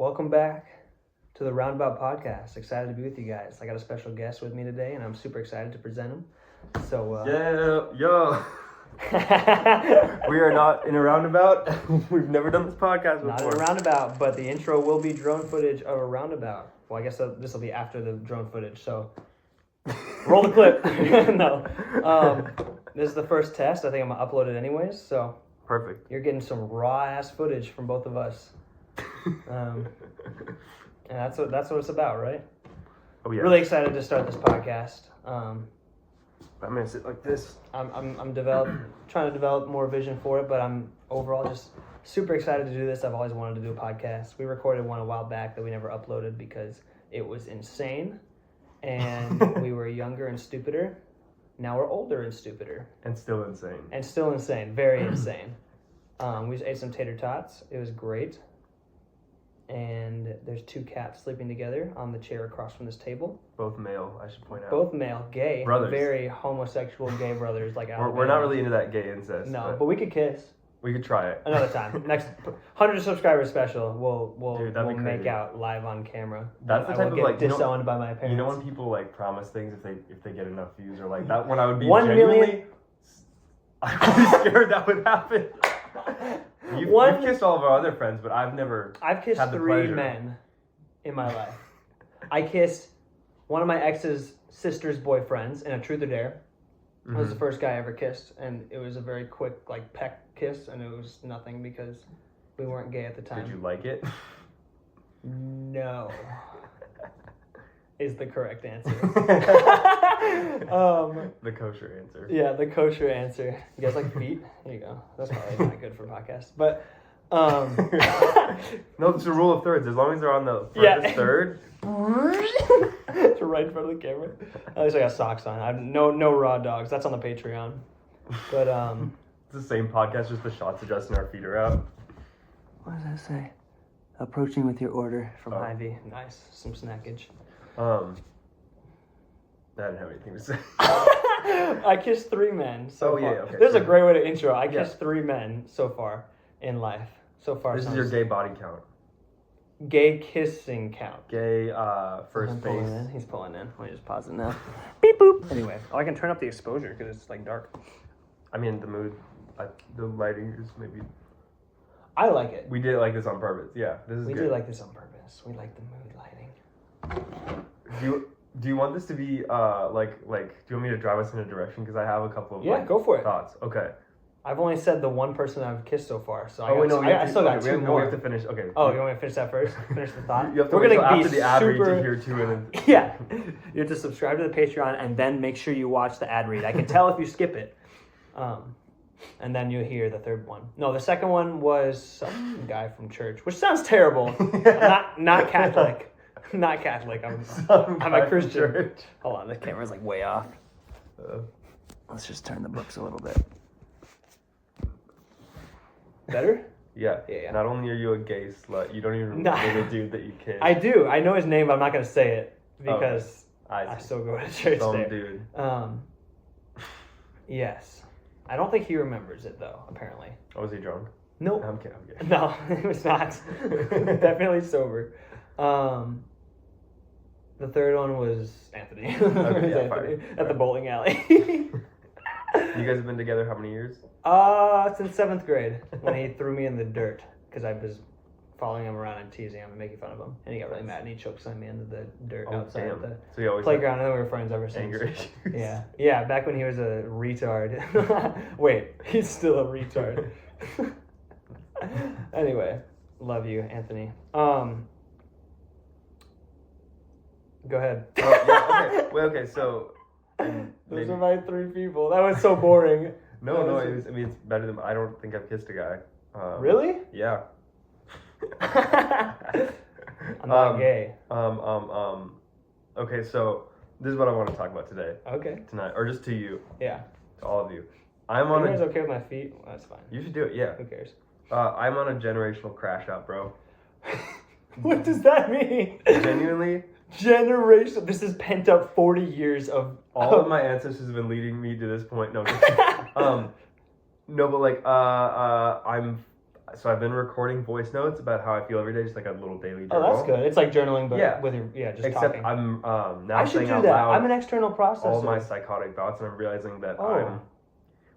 Welcome back to the Roundabout podcast. Excited to be with you guys. I got a special guest with me today, and I'm super excited to present him. So, yo. We are not in a roundabout. We've never done this podcast before. Not in a roundabout, but the intro will be drone footage of a roundabout. Well, I guess this will be after the drone footage, so roll the clip. No. This is the first test. I think I'm going to upload it anyways, so. Perfect. You're getting some raw-ass footage from both of us. And that's what it's about, right? Oh, yeah. Really excited to start this podcast. I'm going to sit like this. I'm trying to develop more vision for it, but I'm overall just super excited to do this. I've always wanted to do a podcast. We recorded one a while back that we never uploaded because it was insane, and we were younger and stupider. Now we're older and stupider. And still insane. Very insane. We just ate some tater tots. It was great. And there's two cats sleeping together on the chair across from this table. Both male, I should point out. Both male, gay, brothers. Very homosexual gay brothers. Like we're not really into that gay incest. No, but we could kiss. We could try it Another time. Next 100 subscriber special, we'll be make crazy. out live on camera. That's the I type will of get disowned by my parents. You know when people like promise things if they get enough views or like that when I would be 1 genuinely million. I would be scared that would happen. You've kissed all of our other friends, but I've kissed had the 3 pleasure. men in my life. I kissed one of my ex's sister's boyfriends in a Truth or Dare. It was the first guy I ever kissed, and it was a very quick like peck kiss, and it was nothing because we weren't gay at the time. Did you like it? No. Is the correct answer. The kosher answer. Yeah, the kosher answer. You guys like feet? Here you go. That's probably not good for podcasts. But no, it's a rule of thirds. As long as they're on the furthest third. To right in front of the camera. At least I got socks on. I no raw dogs. That's on the Patreon. But it's the same podcast, just the shots adjusting our feet are out. What does that say? Approaching with your order from Ivy. Nice. Some snackage. I didn't have anything to say. I kissed 3 men so far. Yeah, okay. There's a great way to intro. I kissed 3 men so far in life. So far. This is your gay body count. Gay kissing count. Gay first base. He's pulling in. Let me just pause it now. Beep boop. Anyway, I can turn up the exposure because it's like dark. I mean, the mood, the lighting is maybe. I like it. We did it like this on purpose. Yeah, this is We good. do like this on purpose. We like the mood lighting. Do you want this to be like do you want me to drive us in a direction? Because I have a couple of Go for it. thoughts. Okay. I've only said the one person I've kissed so far, so I still got 2 more. We have to finish. Okay. Oh, you want me to finish that first? Finish the thought? You have to We're wait gonna till be after the ad read super... to hear 2 and then... Yeah. You have to subscribe to the Patreon and then make sure you watch the ad read. I can tell if you skip it. And then you'll hear the third one. No, the second one was some guy from church, which sounds terrible. Not Catholic. Not Catholic. I'm a Christian. Church. Hold on, the camera's like way off. Let's just turn the books a little bit. Better? Yeah. Yeah. Not only are you a gay slut, you don't even know the dude that you kissed. I do. I know his name, but I'm not going to say it because I still go to church Some there. dude. Yes. I don't think he remembers it, though, apparently. Oh, was he drunk? Nope. I'm kidding. No, he was not. Definitely sober. The third one was Anthony. Anthony at the bowling alley. You guys have been together how many years? Since 7th grade, when he threw me in the dirt because I was following him around and teasing him and making fun of him, and he got really mad and he chokeslammed me into the dirt outside the So you always playground, and then we were friends ever since. Anger issues. Yeah. Back when he was a retard. Wait, he's still a retard. Anyway, love you, Anthony. Go ahead. Okay, so. Those are my 3 people. That was so boring. No, it's better than. I don't think I've kissed a guy. Really? Yeah. I'm not gay. Okay, so this is what I want to talk about tonight, or just to you. Yeah. To all of you. You guys okay with my feet? Well, that's fine. You should do it. Yeah. Who cares? I'm on a generational crash out, bro. What does that mean? Genuinely. Generation. This is pent up 40 years of. All of my ancestors have been leading me to this point. No, no, but like, So I've been recording voice notes about how I feel every day, just like a little daily Oh, journal. that's good. It's like journaling, but Yeah. with your just Except talking. I'm now I should saying do out that. loud I'm an external processor. all my psychotic thoughts, and I'm realizing that Oh.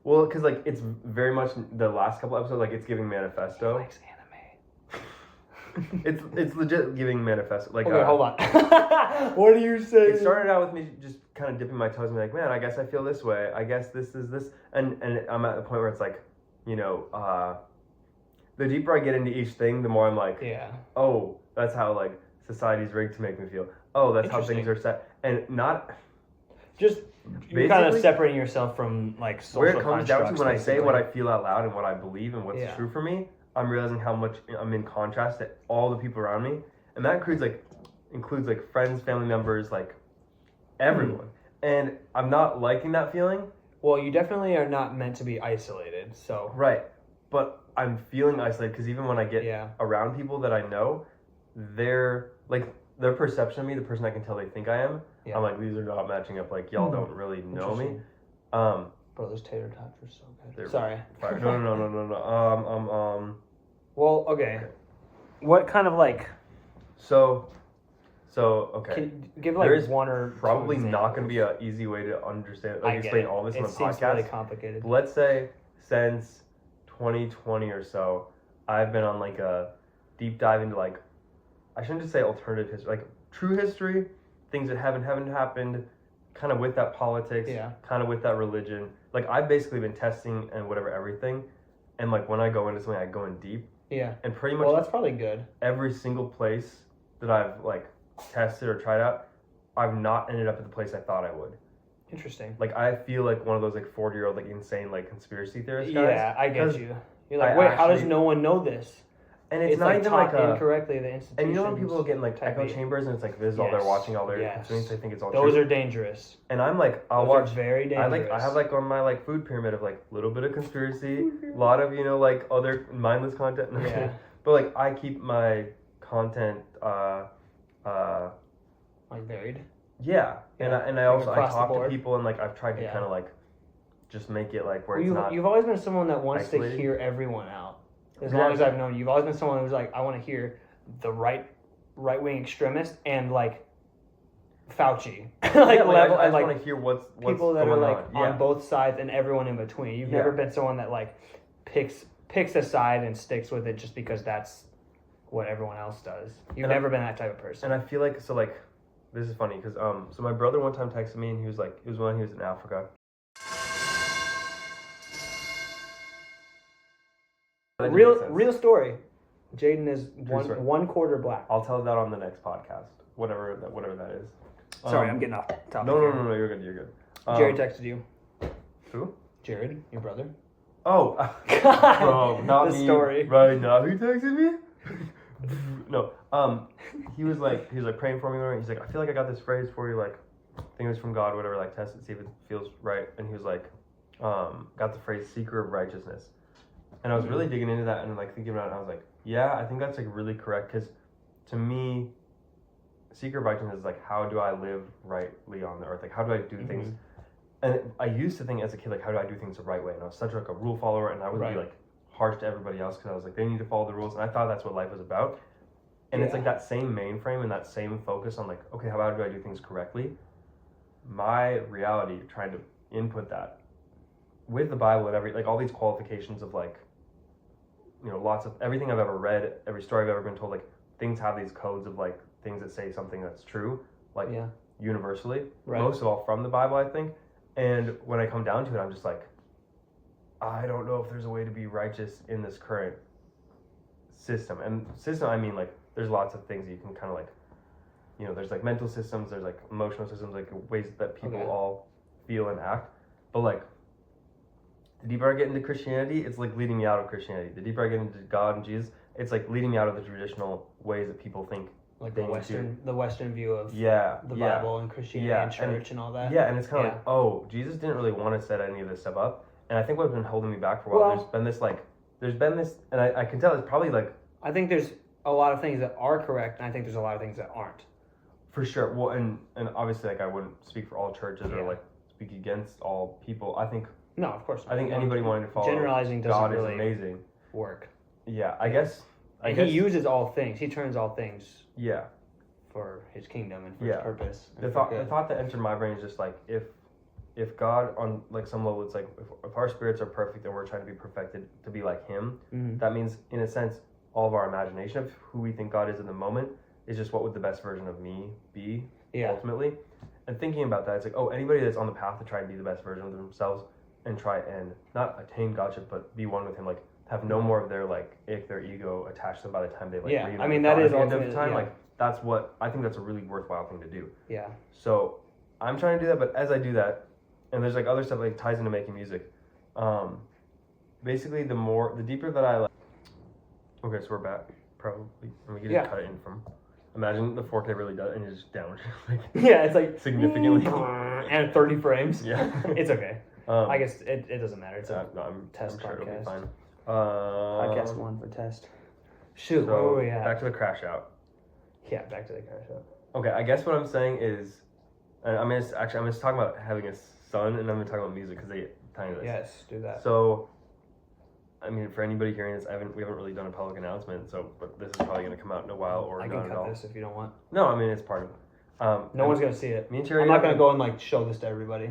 well, because like it's very much the last couple episodes, like it's giving Manifesto. He likes anime. It's legit giving Manifesto. Like, okay, hold on. What do you say? It started out with me just kind of dipping my toes and be like, man, I guess I feel this way. I guess this is this, and I'm at the point where it's like, you know, the deeper I get into each thing, the more I'm like, yeah. Oh, that's how like society's rigged to make me feel. Oh, that's how things are set, and not just. You're kind of separating yourself from like social where it comes down to when I say what I basically. feel out loud and what I believe and what's true for me. I'm realizing how much I'm in contrast to all the people around me, and that includes like friends, family members, like everyone. And I'm not liking that feeling. Well, you definitely are not meant to be isolated. So right, but I'm feeling isolated because even when I get around people that I know, their perception of me, the person I can tell they think I am, I'm like, these are not matching up. Like, y'all don't really know me. Bro, those tater tots are so good. Sorry. No. Well, okay. What kind of like? So okay. Can you give like There's one or probably two not going to be an easy way to understand, like explain all this on the podcast. It seems really complicated. Let's say since 2020 or so, I've been on like a deep dive into like, I shouldn't just say alternative history, like true history, things that haven't happened, kind of with that politics, kind of with that religion. Like I've basically been testing and whatever everything, and like when I go into something, I go in deep. Yeah. And pretty much. Well, that's probably good. Every single place that I've like tested or tried out, I've not ended up at the place I thought I would. Interesting. Like I feel like one of those like 40-year-old like insane like conspiracy theorist guys. Yeah, I get you. You're like, wait, how does no one know this? And it's not like even like incorrectly the institution. And you know when people get in like echo chambers and it's like this is all they're watching, all they're consuming, so they think it's all true. Those are dangerous. And I'm like, I'll Those watch. Are very dangerous. I have like on my like food pyramid of like a little bit of conspiracy, a lot of like other mindless content. Yeah. But like I keep my content like varied. Yeah. And I also I talk to people and like I've tried to kind of like just make it like where it's not. You've always been someone that wants isolated. To hear everyone out. As long as I've known you, you've always been someone who's like, I want to hear the right-wing extremist and like Fauci, level, I and like want to hear what's people that are like on both sides and everyone in between. You've never been someone that like picks a side and sticks with it just because that's what everyone else does. You've never been that type of person. And I feel like this is funny because so my brother one time texted me and he was like, it was when he was in Africa. Real story. Jaden is one quarter black. I'll tell that on the next podcast, whatever that is. Sorry, I'm getting off topic. No, you're good. Jared texted you. Who? Jared, your brother. Oh, bro, not the me. Story. Right now, he texted me. No, he was like praying for me. He's like, I feel like I got this phrase for you, like, I think it was from God, whatever. Like, test it, see if it feels right. And he was like, got the phrase "seeker of righteousness." And I was really digging into that and like thinking about it. And I was like, yeah, I think that's like really correct because to me, seeker of righteousness is like, how do I live rightly on the earth? Like, how do I do things? And I used to think as a kid, like, how do I do things the right way? And I was such like a rule follower, and I would be like harsh to everybody else because I was like, they need to follow the rules, and I thought that's what life was about. And it's like that same mainframe and that same focus on like, okay, how do I do things correctly? My reality, trying to input that with the Bible and like all these qualifications of like, lots of everything I've ever read, every story I've ever been told, like things have these codes of like things that say something that's true, like universally, most of all from the Bible, I think. And when I come down to it, I'm just like, I don't know if there's a way to be righteous in this current system. And system, I mean, like, there's lots of things you can kind of like, there's like mental systems, there's like emotional systems, like ways that people all feel and act. But like, the deeper I get into Christianity, it's like leading me out of Christianity. The deeper I get into God and Jesus, it's like leading me out of the traditional ways that people think. Like the Western view of the Bible and Christianity and church and all that. Yeah, and it's kind of like, oh, Jesus didn't really want to set any of this stuff up. And I think what's been holding me back for a while, there's been this, and I can tell it's probably like... I think there's a lot of things that are correct, and I think there's a lot of things that aren't. For sure. Well, and obviously, like, I wouldn't speak for all churches or, like, speak against all people. I think... No, of course not. I think anybody wanting to follow generalizing doesn't God really is amazing. Work. Yeah, I guess. And he uses all things. He turns all things Yeah. for his kingdom and for his purpose. The thought that entered my brain is just like if God on like some level, it's like if our spirits are perfect and we're trying to be perfected to be like Him, that means in a sense all of our imagination of who we think God is in the moment is just what would the best version of me be ultimately. And thinking about that, it's like, oh, anybody that's on the path to try and be the best version of themselves and try and not attain Godship but be one with Him, like have no more of their like their ego attached to them by the time they like reunite I mean that is ultimately time like that's what I think that's a really worthwhile thing to do. Yeah. So I'm trying to do that, but as I do that, and there's like other stuff like ties into making music. Basically, the deeper that I like. Okay, so we're back. Probably, and we can just cut it in from. Imagine the 4K really does, and it's just down. Like, it's like significantly, and 30 frames. Yeah, it's okay. I guess it doesn't matter. It's a test sure podcast. It'll be fine. Podcast 1 for test. Shoot, so where were we at? Back to the crash out. Yeah, back to the crash out. Okay, I guess what I'm saying is, and I'm just talking about having a son, and I'm gonna talk about music because they tie into this. Yes, do that. So, I mean, for anybody hearing this, we haven't really done a public announcement, but this is probably gonna come out in a while or I not can at all. cut this if you don't want. No, I mean it's part of it. No one's gonna see it. Me and Cherry, I'm not gonna go and like show this to everybody.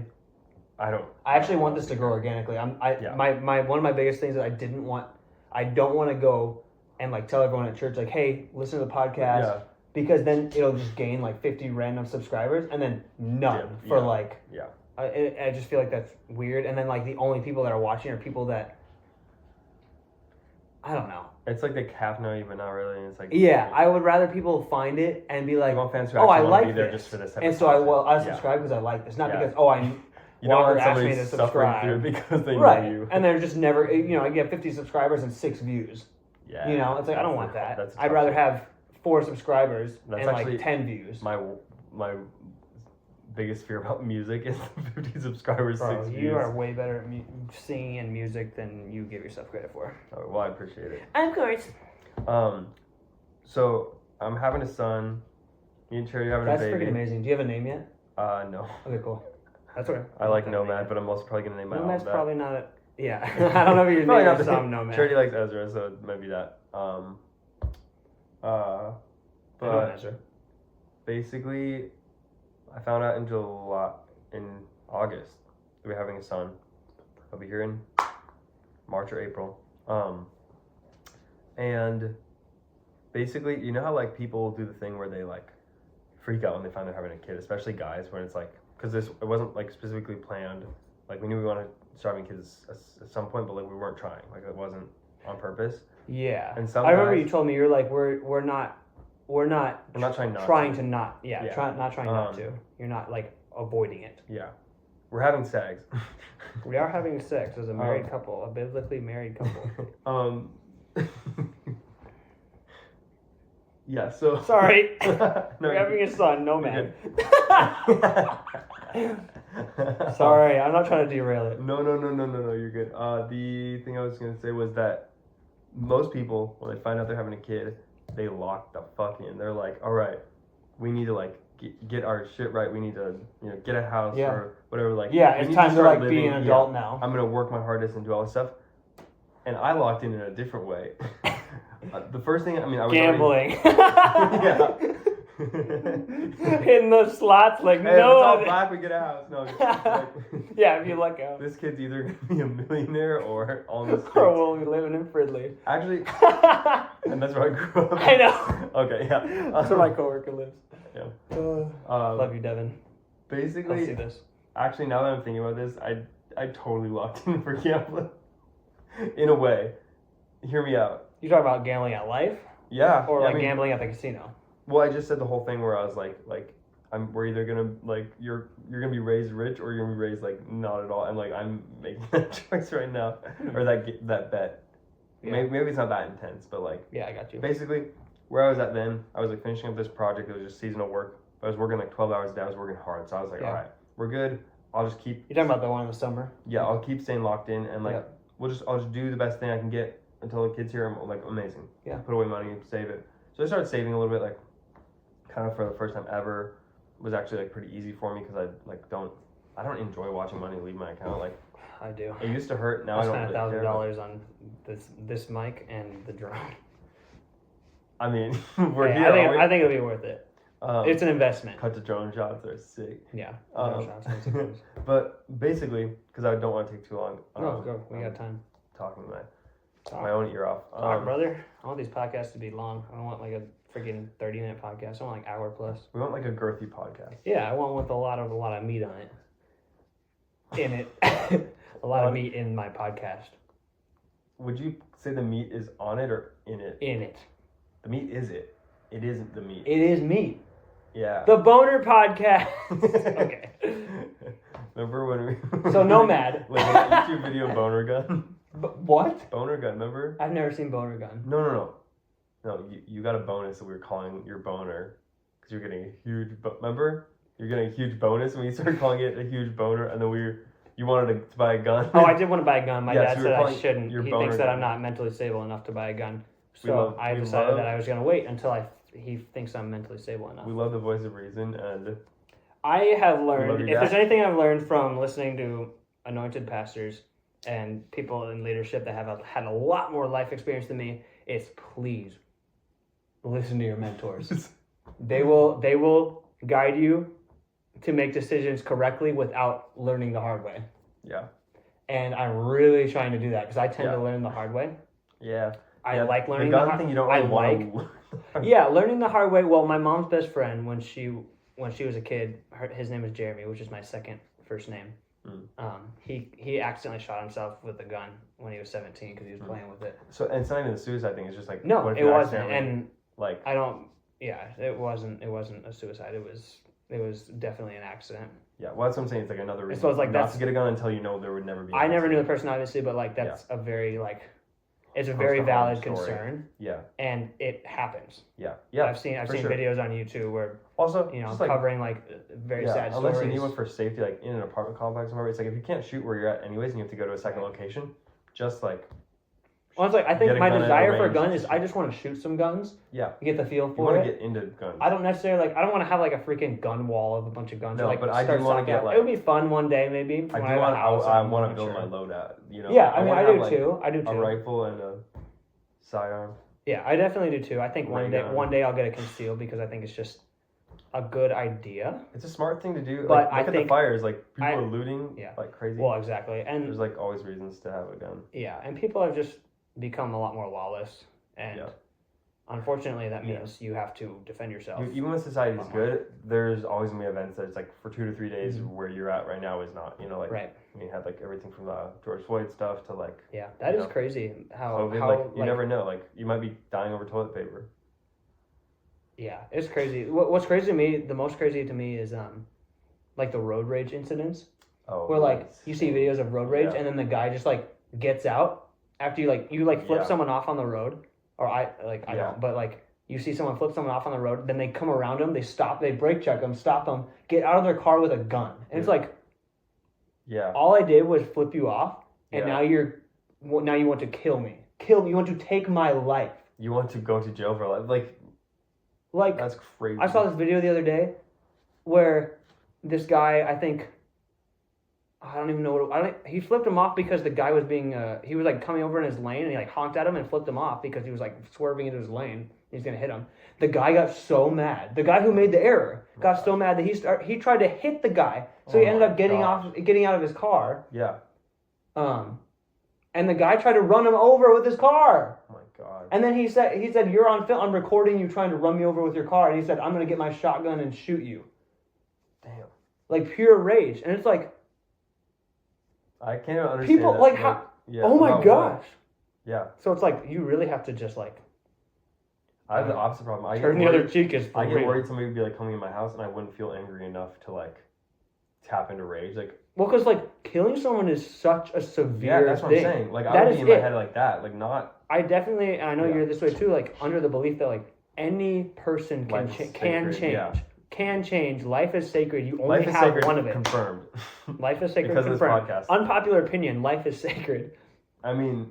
I actually want this to grow organically. My one of my biggest things that I don't want to go and like tell everyone at church like, hey, listen to the podcast, because then it'll just gain like 50 random subscribers and then none for like. Yeah. I just feel like that's weird, and then like the only people that are watching are people that. I don't know. It's like the calf know you, but not really. It's like I would rather people find it and be like, want fans who I want like to be there this, just for this. And so I subscribe because I like this, not because you don't want asked me somebody to suffering subscribe through it because they know you. And they're just never, I get 50 subscribers and 6 views. Yeah. It's like I don't want that. I'd rather have 4 subscribers and like 10 views. My biggest fear about music is 50 subscribers, 6 views. You are way better at singing and music than you give yourself credit for. Oh, well, I appreciate it. Of course. So I'm having a son. Me and Cherry are having a baby. That's freaking amazing. Do you have a name yet? No. Okay, cool. That's okay. I like Nomad, but I'm also probably gonna name my Nomad's album probably not I don't know if you're probably naming not some Nomad. Charity likes Ezra, so it might be that. But Ezra. Basically, I found out in August that we're having a son. I'll be here in March or April. And basically, you know how like people do the thing where they like freak out when they find they're having a kid, especially guys, when it's like, because it wasn't like specifically planned. Like we knew we wanted to start having kids at some point, but like we weren't trying. Like it wasn't on purpose. Yeah. And some I remember you told me you're like we're not trying not trying to. to not not trying not to. You're not like avoiding it. Yeah. We're having sex. We are having sex as a married couple, a biblically married couple. Yeah, so sorry. No, we're having a son, Nomad. Sorry, I'm not trying to derail it. No, you're good. The thing I was gonna say was that most people, when they find out they're having a kid, they lock the fuck in. They're like, all right, we need to like get our shit right. We need to get a house or whatever. Like it's time to like be an adult now. I'm gonna work my hardest and do all this stuff. And I locked in a different way. The first thing, I was gambling. Yeah. Hitting those slots like hey, no. If it's all black, we get a house. No. Yeah, if you luck out. This kid's either gonna be a millionaire or on the streets. Or we'll be living in Fridley. Actually, and that's where I grew up. I know. Okay, yeah. That's where my coworker lives. Yeah. Love you, Devin. Basically, I'll see this. Actually, now that I'm thinking about this, I totally locked in for gambling. In a way. Hear me out. You talking about gambling at life? Yeah. Or gambling at the casino? Well, I just said the whole thing where I was like we're either gonna you're gonna be raised rich or you're gonna be raised not at all, and I'm making that choice right now, or that bet. Yeah. Maybe it's not that intense, but yeah, I got you. Basically, where I was at then, I was finishing up this project. It was just seasonal work. I was working 12 hours a day. I was working hard, so I was like, all right, we're good. I'll just keep. You're talking about the one in the summer? Yeah, I'll keep staying locked in, and I'll just do the best thing I can get until the kid's here. I'm amazing. Yeah. Put away money, save it. So I started saving a little bit, kind of for the first time ever. It was actually pretty easy for me because I don't enjoy watching money leave my account. I do. It used to hurt. Now I I don't spent really care. $1,000 on this mic and the drone. I mean, we're Hey, here. I think it'll be worth it. It's an investment. Cut to drone shots are sick. Yeah. Drone shots, that's good. But basically, because I don't want to take too long. No, go. We got time. Talking my own ear off. Talk, brother. I want these podcasts to be long. I don't want like a freaking 30-minute podcast. I want like hour plus. We want like a girthy podcast. Yeah, I want with a lot of meat on it. In it. A lot of meat in my podcast. Would you say the meat is on it or in it? In it. The meat is it. It isn't the meat. It is meat. Yeah. The Boner Podcast. Okay. Remember when we... So Nomad. Like that YouTube video Boner Gun? What? Boner Gun, remember? I've never seen Boner Gun. No, you got a bonus that we were calling your boner. Because you're getting a huge... Remember? You're getting a huge bonus when you started calling it a huge boner. And then you wanted to buy a gun. Oh, I did want to buy a gun. My dad so said I shouldn't. He thinks that gun. I'm not mentally stable enough to buy a gun. So I decided that I was going to wait until he thinks I'm mentally stable enough. We love the voice of reason, and I have learned, if there's anything I've learned from listening to anointed pastors and people in leadership that have had a lot more life experience than me, it's please listen to your mentors. They will guide you to make decisions correctly without learning the hard way. Yeah. And I'm really trying to do that because I tend to learn the hard way. Yeah. I like learning the gun thing. You don't really want to. Yeah, learning the hard way. Well, my mom's best friend when she was a kid, his name is Jeremy, which is my second first name. He accidentally shot himself with a gun when he was 17 because he was playing with it. So and it's not even the suicide thing. It's just like no, it wasn't. And like I don't. Yeah, it wasn't a suicide. It was definitely an accident. Yeah, well, that's what I'm saying. It's like another reason so it's like not to get a gun until you know there would never be. I never knew the person obviously, but like that's a very like. It's a very valid concern. Yeah. And it happens. Yeah. Yeah. I've seen videos on YouTube where also covering like very sad stories. Unless you need one for safety, like in an apartment complex or whatever, it's like if you can't shoot where you're at anyways and you have to go to a second location, just like honestly, I think my desire for a gun is I just want to shoot some guns. Yeah. Get the feel for it. You want to get into guns. I don't necessarily I don't want to have like a freaking gun wall of a bunch of guns. No, but I do want to get like. It would be fun one day maybe. I want to build my loadout. You know. Yeah, I mean I do too. I do too. A rifle and a sidearm. Yeah, I definitely do too. I think one day I'll get a conceal because I think it's just a good idea. It's a smart thing to do. But like, look at the fires. Like people are looting like crazy. Well, exactly. And there's like always reasons to have a gun. Yeah, and people have just become a lot more lawless, and unfortunately, that means you have to defend yourself. Even when society is good, there's always gonna be events that's like for 2 to 3 days where you're at right now is not. You know, like we had like everything from the George Floyd stuff to like that is crazy. How COVID, you never know. Like you might be dying over toilet paper. Yeah, it's crazy. What's crazy to me, the most crazy to me is like the road rage incidents. Oh, where like you see videos of road rage and then the guy just like gets out after you flip someone off on the road, or I don't, but like you see someone flip someone off on the road, then they come around them, they stop, they brake check them, stop them, get out of their car with a gun, and it's like, all I did was flip you off, and now you want to kill me, you want to take my life, you want to go to jail for life, like that's crazy. I saw this video the other day where this guy, I don't even know he flipped him off because the guy was being, he was like coming over in his lane and he like honked at him and flipped him off because he was like swerving into his lane. He's going to hit him. The guy got so mad. The guy who made the error got so mad that he tried to hit the guy. So he ended up getting out of his car. Yeah. And the guy tried to run him over with his car. Oh my God. And then he said, you're on film, I'm recording you trying to run me over with your car. And he said, I'm going to get my shotgun and shoot you. Damn. Like pure rage. And it's like, I can't even understand people that. like how. Yeah, oh my gosh. What? Yeah. So it's like you really have to just like. I have the opposite problem. Turn the other cheek is. I get worried somebody would be like coming in my house and I wouldn't feel angry enough to like tap into rage. Like. Well, because like killing someone is such a severe. Yeah, that's what I'm saying. Like I would be in my head like that, like not. I definitely, and I know you're this way too. Like under the belief that like any person can change. Yeah. Can change. Life is sacred. You only have one of it. Confirmed. Life is sacred. Because confirmed. Of this podcast. Unpopular opinion. Life is sacred. I mean.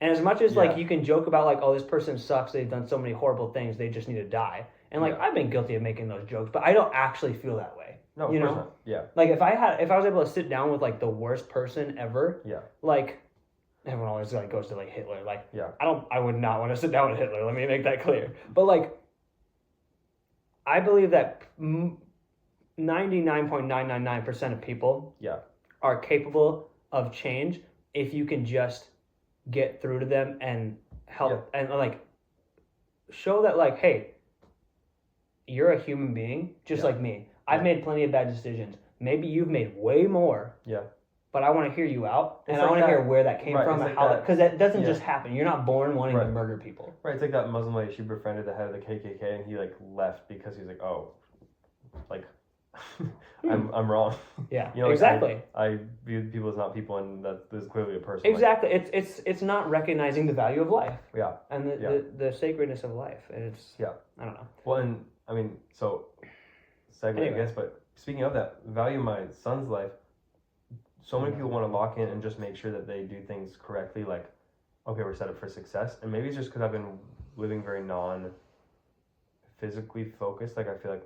And as much as like you can joke about like, oh, this person sucks. They've done so many horrible things. They just need to die. And like I've been guilty of making those jokes, but I don't actually feel that way. No, of You course know? not. Yeah. Like if I was able to sit down with like the worst person ever, Yeah. like everyone always like goes to like Hitler. Like Yeah. I would not want to sit down with Hitler. Let me make that clear. But like I believe that 99.999% of people Yeah. are capable of change if you can just get through to them and help and like show that like, hey, you're a human being just like me. I've made plenty of bad decisions. Maybe you've made way more. Yeah. But I want to hear you out, and It's I like want to that- hear where that came right, from it's and like how that- because that doesn't just happen. You're not born wanting to Right. murder people. Right. It's like that Muslim lady. She befriended the head of the KKK, and he like left because he's like, oh, like I'm wrong. Yeah. You know, like, exactly. I view people as not people, and that is clearly a person. Exactly. It's not recognizing the value of life. Yeah. And the sacredness of life. And it's I don't know. Well, and I mean, so segue, Anyway. I guess. But speaking of that, value my son's life. So many people want to lock in and just make sure that they do things correctly. Like, okay, we're set up for success, and maybe it's just because I've been living very non-physically focused. Like I feel like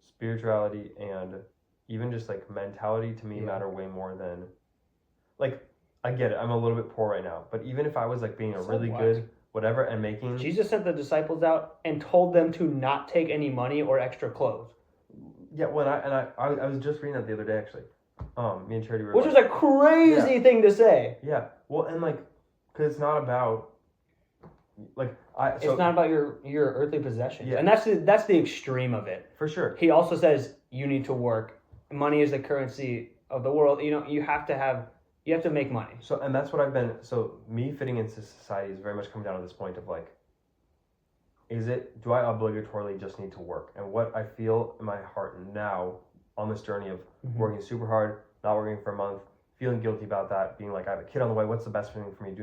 spirituality and even just like mentality to me matter way more than like I get it, I'm a little bit poor right now, but even if I was like being a really good whatever and making Jesus sent the disciples out and told them to not take any money or extra clothes. I was just reading that the other day actually. Me and Charity were Which is a crazy thing to say. Yeah. Well, and like because it's not about like it's not about your earthly possessions. Yeah. And that's the extreme of it. For sure. He also says you need to work. Money is the currency of the world. You know, you have to make money. So, and that's what I've been, so me fitting into society is very much coming down to this point of like, do I obligatorily just need to work? And what I feel in my heart now on this journey of working super hard, not working for a month, feeling guilty about that, being like, I have a kid on the way, what's the best thing for me to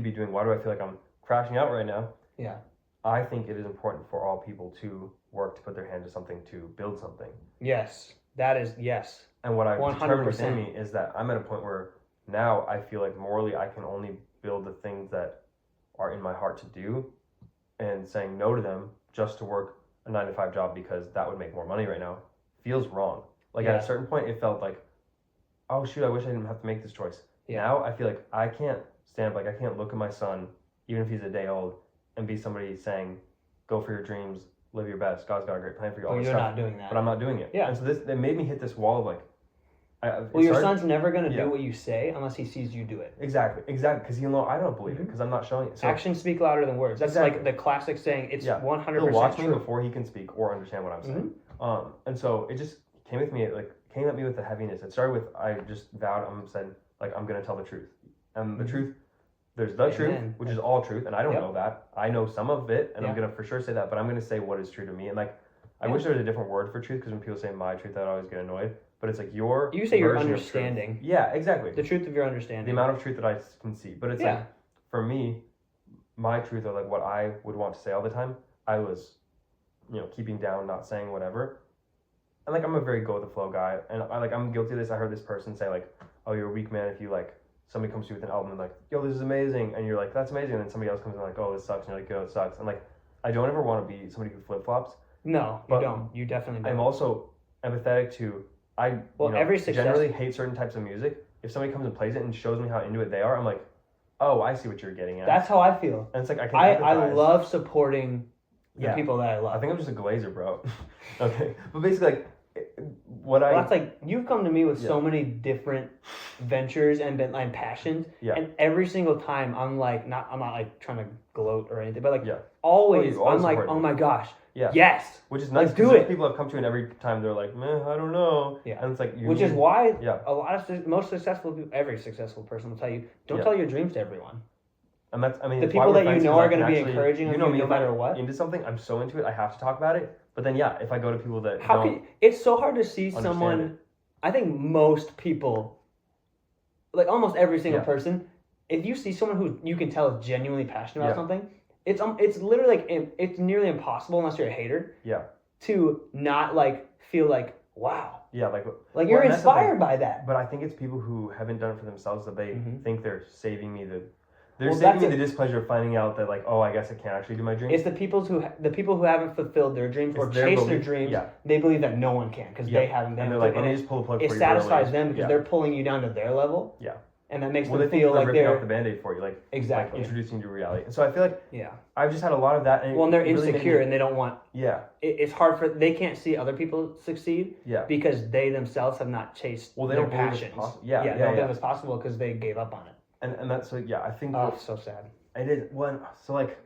be doing? Why do I feel like I'm crashing out right now? Yeah. I think it is important for all people to work, to put their hand to something, to build something. Yes. That is, yes. And what I've 100%. determined within me is that I'm at a point where now I feel like morally I can only build the things that are in my heart to do, and saying no to them just to work a 9-to-5 job because that would make more money right now feels wrong. Like at a certain point it felt like, oh shoot, I wish I didn't have to make this choice. Yeah. Now I feel like I can't stand up, like I can't look at my son, even if he's a day old, and be somebody saying, go for your dreams, live your best, God's got a great plan for you, all But this you're stuff. not doing that. But I'm not doing it. Yeah. And so they made me hit this wall of like, your son's never going to do what you say unless he sees you do it. Exactly, because he'll know I don't believe it because I'm not showing it. So, actions speak louder than words. That's like the classic saying. It's 100% he'll watch true. me before he can speak or understand what I'm saying. And so it just came at me with the heaviness. It started with I just vowed I'm going to tell the truth, and the truth. There's the truth, which is all truth, and I don't know that. I know some of it, and I'm going to for sure say that, but I'm going to say what is true to me. And like, I wish there was a different word for truth, because when people say my truth, I always get annoyed. But it's like your You say your version of understanding. truth. Yeah, exactly. The truth of your understanding. The amount of truth that I can see. But it's like, for me, my truth, or like what I would want to say all the time, I was, keeping down, not saying whatever. And like, I'm a very go with the flow guy, and I'm guilty of this. I heard this person say like, oh, you're a weak man if you like, somebody comes to you with an album and like, yo, this is amazing, and you're like, that's amazing, and then somebody else comes in like, oh, this sucks, and you're like, yo, it sucks. And like, I don't ever want to be somebody who flip-flops. No, you don't. You definitely don't. I'm also empathetic to, generally hate certain types of music. If somebody comes and plays it and shows me how into it they are, I'm like, oh, I see what you're getting at. That's how I feel. And it's like, I love supporting the people that I love. I think I'm just a glazer, bro. Okay. But basically, like, that's like, you've come to me with so many different ventures and passions, and every single time I'm not like trying to gloat or anything, but like always I'm like, oh my gosh, yes, which is nice. Like, do it. People have come to you and every time they're like, man, I don't know, and it's like, which is why a lot of most successful people, every successful person will tell you, don't tell your dreams to everyone. And that's, the people that you know are going to be encouraging of you no matter what. Into something, I'm so into it, I have to talk about it. But then, if I go to people that it's so hard to see someone. I think most people, like almost every single person, if you see someone who you can tell is genuinely passionate about something, it's literally like it's nearly impossible unless you're a hater. Yeah. To not like feel like, wow. Yeah, like you're inspired by that. But I think it's people who haven't done it for themselves that they think they're saving me They're saving me the displeasure of finding out that like, oh, I guess I can't actually do my dreams. It's the people who haven't fulfilled their dreams or chased their dreams. Yeah. They believe that no one can because they haven't been. And they're like, let me just pull the plug for you. It satisfies them because they're pulling you down to their level. Yeah. And that makes them they feel like ripping off the Band-Aid for you, like exactly like introducing you to reality. And so I feel like I've just had a lot of that. And they're insecure and they don't want. Yeah. It's hard they can't see other people succeed. Yeah. Because they themselves have not chased their passions. They don't believe it's possible because they gave up on it. And that's I think. Oh, it's so sad. I did one. So like,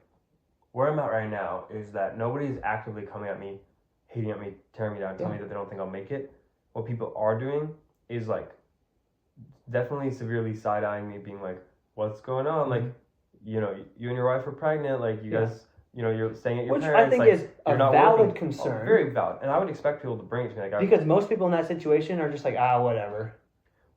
where I'm at right now is that nobody's actively coming at me, hating at me, tearing me down, telling me that they don't think I'll make it. What people are doing is like. Definitely severely side-eyeing me, being like, what's going on? Like, you know, you and your wife are pregnant, like, you guys, you know, you're staying at your parents. Which I think is a valid concern. Oh, very valid. And I would expect people to bring it to me. Like, because most people in that situation are just like, whatever.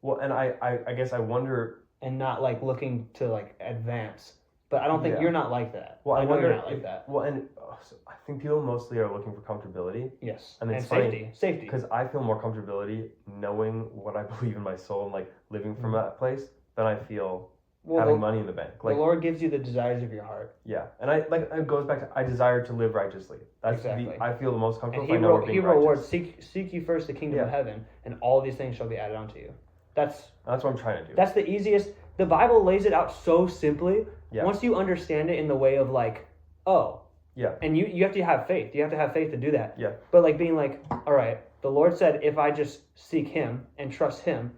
Well, and I guess I wonder... And not, like, looking to, like, advance. But I don't think you're not like that. Well, I know you're not like that. Well, and so I think people mostly are looking for comfortability. Yes. And it's safety. Safety. Because I feel more comfortability knowing what I believe in my soul and, like, living from that place than I feel having money in the bank. Like, the Lord gives you the desires of your heart. Yeah. And it goes back to, I desire to live righteously. That's exactly. I feel the most comfortable and if I know we're being righteous. Rewards, seek ye first the kingdom of heaven, and all these things shall be added unto you. That's what I'm trying to do. That's the easiest. The Bible lays it out so simply. Yeah. Once you understand it in the way of like, oh. Yeah. And you have to have faith. You have to have faith to do that. Yeah. But like being like, all right, the Lord said if I just seek Him and trust Him,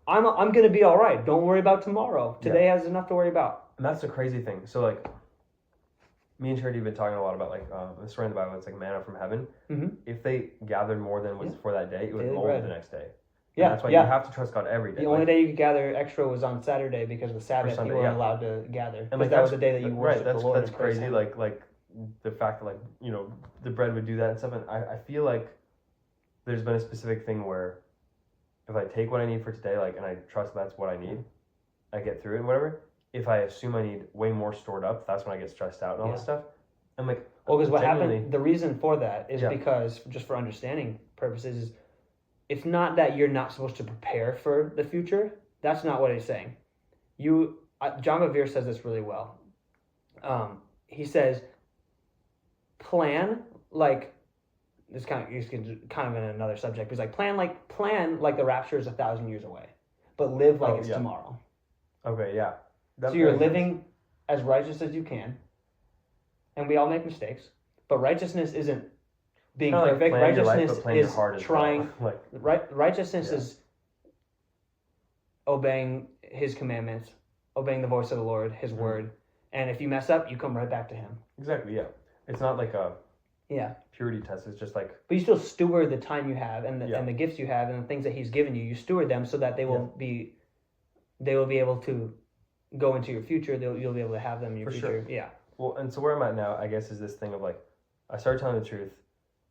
I'm gonna be all right. Don't worry about tomorrow. Today has enough to worry about. And that's the crazy thing. So like, me and Charity have been talking a lot about like the story in the Bible. It's like manna from heaven. Mm-hmm. If they gathered more than was for that day, it would mold the next day. Yeah, and that's why you have to trust God every day. The only day you could gather extra was on Saturday because of the Sabbath. Sunday, you weren't allowed to gather. And like that was the day that you worshiped the Lord. That's crazy. Like the fact that like you know the bread would do that and stuff. And I feel like there's been a specific thing where if I take what I need for today, like and I trust that's what I need, I get through it and whatever. If I assume I need way more stored up, that's when I get stressed out and all this stuff. And like well, because what happened, the reason for that is because just for understanding purposes is. It's not that you're not supposed to prepare for the future. That's not what he's saying. John Bevere says this really well. He says, plan like this he's kind of in another subject. He's like plan like the rapture is 1,000 years away, but live like it's tomorrow. Okay, yeah. So you're living as righteous as you can, and we all make mistakes, but righteousness isn't. Being perfect, righteousness is trying. Righteousness is obeying His commandments, obeying the voice of the Lord, His word, and if you mess up, you come right back to Him. Exactly. Yeah. It's not like a purity test. It's just like. But you still steward the time you have and the gifts you have and the things that He's given you. You steward them so that they will be able to go into your future. You'll be able to have them in your future. Sure. Yeah. Well, and so where I'm at now, I guess, is this thing of like, I started telling the truth.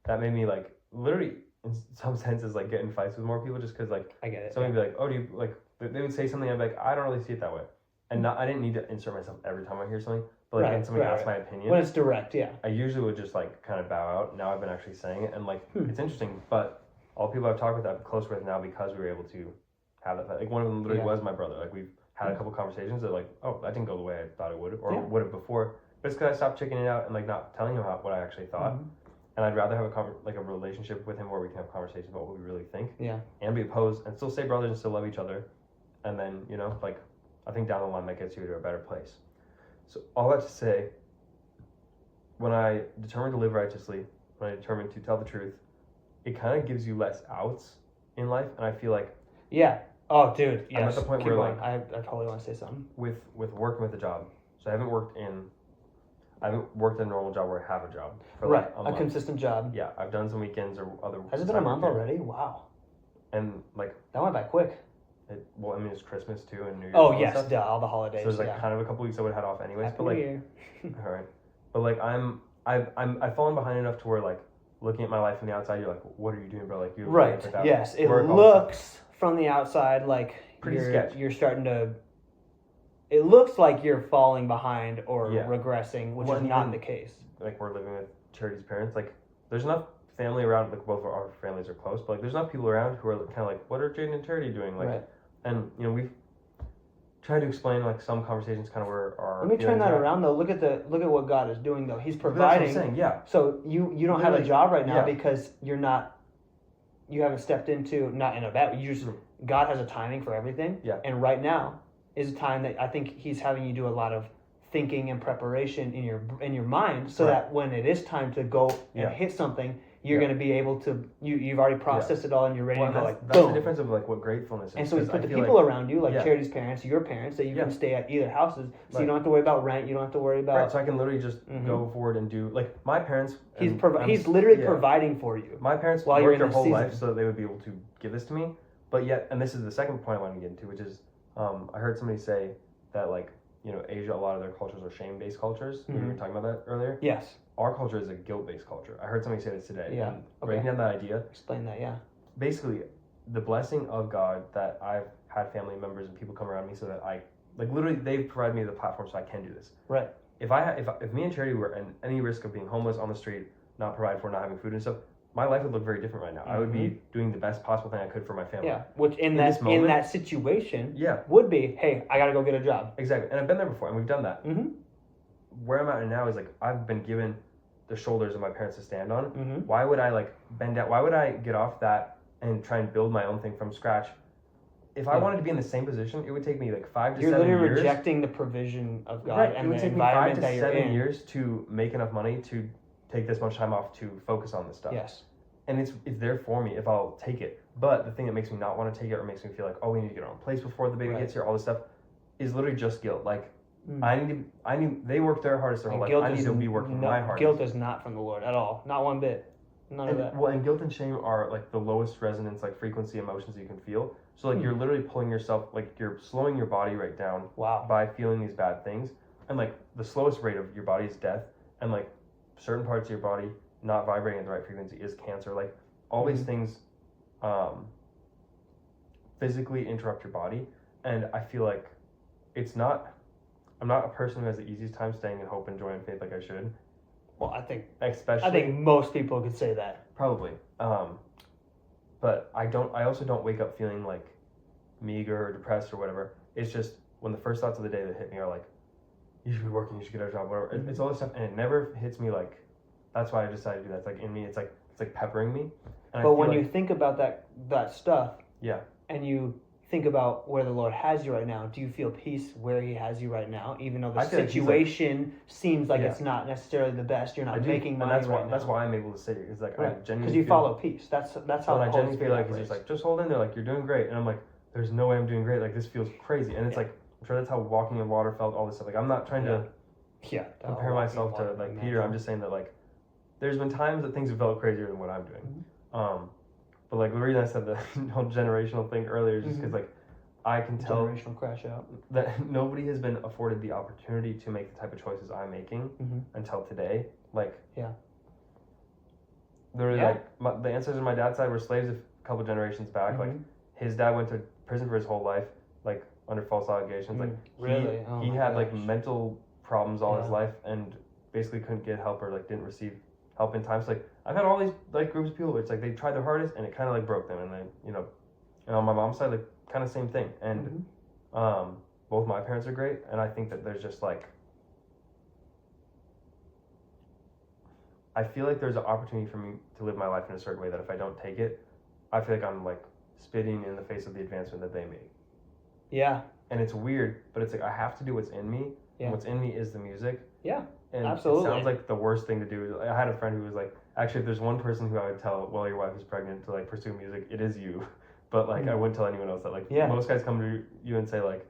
That made me like literally in some senses like get in fights with more people just because like I get it. Somebody would be like, oh, do you like? They would say something. I'd be like, I don't really see it that way, and I didn't need to insert myself every time I hear something. But like when somebody asks my opinion, when it's direct, I usually would just like kind of bow out. Now I've been actually saying it, and like it's interesting. But all the people I've talked with, I'm close with now because we were able to have that. Like one of them literally was my brother. Like we've had a couple conversations that like, oh, that didn't go the way I thought it would, or would have before. But it's because I stopped chickening out and like not telling him what I actually thought. Mm-hmm. And I'd rather have a relationship with him where we can have conversations about what we really think. Yeah. And be opposed and still stay brothers and still love each other. And then, you know, like, I think down the line that gets you to a better place. So all that to say, when I determined to live righteously, when I determined to tell the truth, it kind of gives you less outs in life. And I feel like... Yeah. Oh, dude. Yes. I'm at the point where, like... I totally want to say something. With working with a job. So I haven't worked in a normal job where I have a job. For right, like a consistent job. Yeah, I've done some weekends or other... Has it been a month already? Wow. And, like... That went by quick. It's Christmas, too, and New Year's. Oh, yes, duh, all the holidays, So there's, like, kind of a couple weeks I would have had off anyways. Happy but, like... New Year. All right. But, like, I've fallen behind enough to where, like, looking at my life from the outside, you're like, what are you doing, bro? Like, you right, yes. It looks from the outside like you're starting to... It looks like you're falling behind or regressing, which is not the case. Like, we're living with Charity's parents. Like, there's enough family around. Like, both of our families are close. But, like, there's enough people around who are kind of like, what are Jaden and Charity doing? Like, and, you know, trying to explain like some conversations kind of where our. Let me turn that feelings are. around though. Look at what God is doing though. He's But that's what I'm providing. saying, yeah. So you don't have a Literally, job right now yeah. because you haven't stepped into, not in a bad, God has a timing for everything. Yeah. And right now is a time that I think He's having you do a lot of thinking and preparation in your mind, so that when it is time to go and hit something, you're going to be able to. You've already processed it all, and you're ready to go. Like that's boom. the difference of like what gratefulness is. And so He's put the people around you, like Charity's parents, your parents, that you can Yeah. stay at either houses, so you don't have to worry about rent. You don't have to worry about. Right, so I can literally just go forward and do like my parents. He's literally providing for you. My parents while you're worked in their whole this life season. so that they would be able to give this to me. But yet, and this is the second point I wanted to get into, which is I heard somebody say that like Asia, a lot of their cultures are shame-based cultures. We were talking about that earlier. Yes. Our culture is a guilt-based culture. I heard somebody say this today. Yeah. And breaking down that idea. Explain that. Yeah. Basically, the blessing of God that I've had family members and people come around me so that I like literally they've provided me the platform so I can do this. Right. If me and Charity were in any risk of being homeless on the street, not provided for, not having food and stuff, my life would look very different right now. I would be doing the best possible thing I could for my family. Yeah, which in that situation would be, hey, I gotta go get a job. Exactly, and I've been there before, and we've done that. Mm-hmm. Where I'm at now is like I've been given the shoulders of my parents to stand on. Mm-hmm. Why would I like bend down? Why would I get off that and try and build my own thing from scratch? If I wanted to be in the same position, it would take me like 5 to 7 years. You're literally rejecting the provision of God and the environment that you're in. It would take me 5 to 7 years to make enough money to take this much time off to focus on this stuff. Yes. And it's there for me if I'll take it. But the thing that makes me not want to take it or makes me feel like, oh, we need to get our own place before the baby gets here, all this stuff, is literally just guilt. Like, they worked their hardest their whole life. I need to be working my hardest. Guilt is not from the Lord at all. Not one bit. None of that. Well, and guilt and shame are like the lowest resonance, like frequency emotions you can feel. So like you're literally pulling yourself, like you're slowing your body right down by feeling these bad things. And like the slowest rate of your body is death. And like certain parts of your body not vibrating at the right frequency is cancer. Like all these things physically interrupt your body. And I feel like I'm not a person who has the easiest time staying in hope and joy and faith like I should. Well, I think especially most people could say that. Probably. But I also don't wake up feeling like meager or depressed or whatever. It's just when the first thoughts of the day that hit me are like, you should be working, you should get a job, whatever. It's all this stuff, and it never hits me like, that's why I decided to do that. It's like in me, it's like peppering me. And but when you think about that stuff, yeah, and you think about where the Lord has you right now, do you feel peace where He has you right now, even though the situation seems like it's not necessarily the best? You're not making money right now. That's why I'm able to sit here. It's like I genuinely because you follow peace. That's how. I genuinely feel like He's just like, just hold in there, like you're doing great, and I'm like, there's no way I'm doing great. Like this feels crazy, and it's like I'm sure that's how walking in water felt. All this stuff. Like I'm not trying to compare myself to like Peter. I'm just saying that like there's been times that things have felt crazier than what I'm doing. But like the reason I said the whole generational thing earlier is just because like I can tell generational crash out that nobody has been afforded the opportunity to make the type of choices I'm making until today. Like literally like the ancestors on my dad's side were slaves a couple generations back. Like his dad went to prison for his whole life, like under false allegations. Like really, he had like mental problems all his life and basically couldn't get help or like didn't receive help in time. So like I've had all these like groups of people where it's like they tried their hardest and it kind of like broke them, and then and on my mom's side like kind of same thing. And both my parents are great, and I think that there's just like I feel like there's an opportunity for me to live my life in a certain way that if I don't take it, I feel like I'm like spitting in the face of the advancement that they made. Yeah. And it's weird, but it's like I have to do what's in me. Yeah. And what's in me is the music. Yeah. And absolutely. It sounds like the worst thing to do. I had a friend who was like, actually, if there's one person who I would tell, well, your wife is pregnant, to like pursue music, it is you. But like, I wouldn't tell anyone else that. Like, most guys come to you and say like,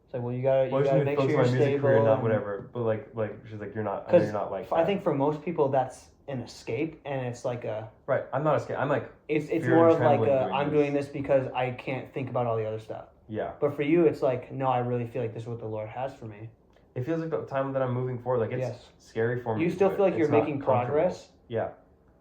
it's like, well, you gotta make sure you're stable. Career, not whatever. But like she's like, you're not. I know you're not like. I think for most people, that's an escape, and it's like a. Right, I'm not escape. I'm like. It's more of like I'm doing this because I can't think about all the other stuff. Yeah. But for you, it's like, no, I really feel like this is what the Lord has for me. It feels like the time that I'm moving forward. Like it's scary for me. You still feel like you're making progress. Yeah,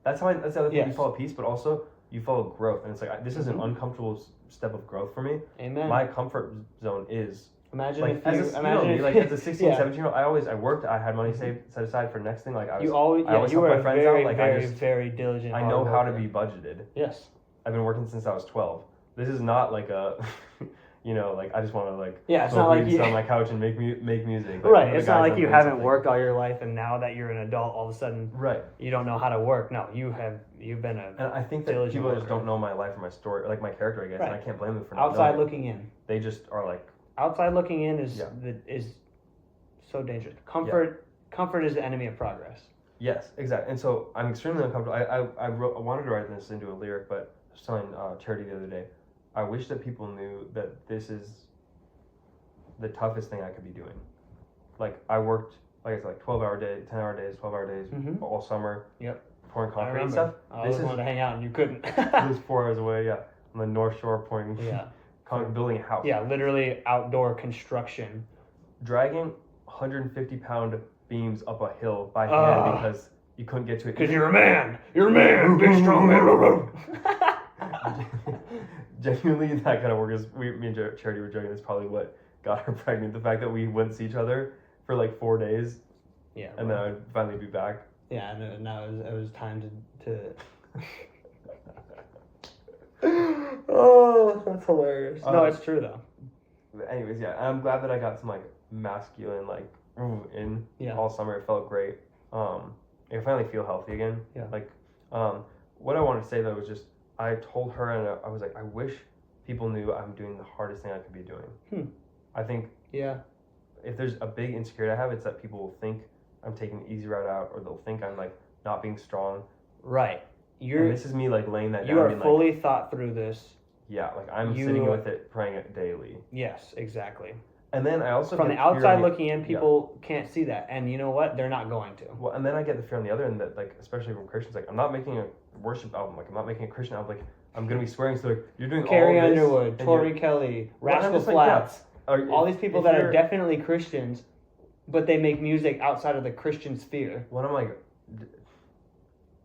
that's the other thing. You follow peace, but also you follow growth, and it's like this is an uncomfortable step of growth for me. Amen. My comfort zone is. Imagine like, if you imagine if, like as a 16, 17-year-old, I worked. I had money set aside for next thing. Like I you always help my friends very, out. Like very diligent. I know how to be budgeted. Yes. I've been working since I was 12. This is not like a, you know, like I just want to like Yeah, it's smoke not like weed, you sit on my couch and make music. Like, right. one of the It's not guys like I'm you doing haven't something. worked all your life, and now that you're an adult, all of a sudden Right. you don't know how to work. No, you've been a And I think that diligent people just worker. don't know my life or my story, or like my character, I guess, and Right. I can't blame them for not outside knowing it. looking in. They just are like, Outside looking in is Yeah. is so dangerous. Comfort is the enemy of progress. yes, exactly. And so I'm extremely uncomfortable. I wanted to write this into a lyric, but I was telling Charity the other day, I wish that people knew that this is the toughest thing I could be doing. Like I worked, like I said, like 12-hour days, 10-hour days, 12-hour days all summer. Yep. Pouring I concrete and remember. stuff. I always wanted to hang out and you couldn't. It was 4 hours away, yeah, on the North Shore pouring, Yeah. building a house. Yeah, literally outdoor construction. Dragging 150-pound beams up a hill by hand because you couldn't get to it. Because you're a man. You're a man. Big strong man. Genuinely, that kind of work is. Me and Charity were joking. That's probably what got her pregnant. The fact that we wouldn't see each other for like 4 days, Yeah. and then I'd finally be back. Yeah, and now it was time to. Oh, that's hilarious. No, it's true though. But anyways, yeah, I'm glad that I got some like masculine like in all summer. It felt great. I finally feel healthy again. Yeah. Like, what I wanted to say though was just I told her and I was like, I wish people knew I'm doing the hardest thing I could be doing. I think if there's a big insecurity I have, it's that people will think I'm taking the easy route out, or they'll think I'm like not being strong. Right. And this is me like laying that down. You are being fully thought through this. Yeah, like I'm sitting with it, praying it daily. Yes, exactly. And then I also from get the outside fear looking in, people can't see that, and you know what? They're not going to. Well, and then I get the fear on the other end that, like, especially from Christians, like, I'm not making a worship album, like, I'm not making a Christian album, like, I'm gonna be swearing. So like, you're doing Carrie all this, Underwood, Tori Kelly, Rascal Flatts, all these people that are definitely Christians, but they make music outside of the Christian sphere. When I'm like,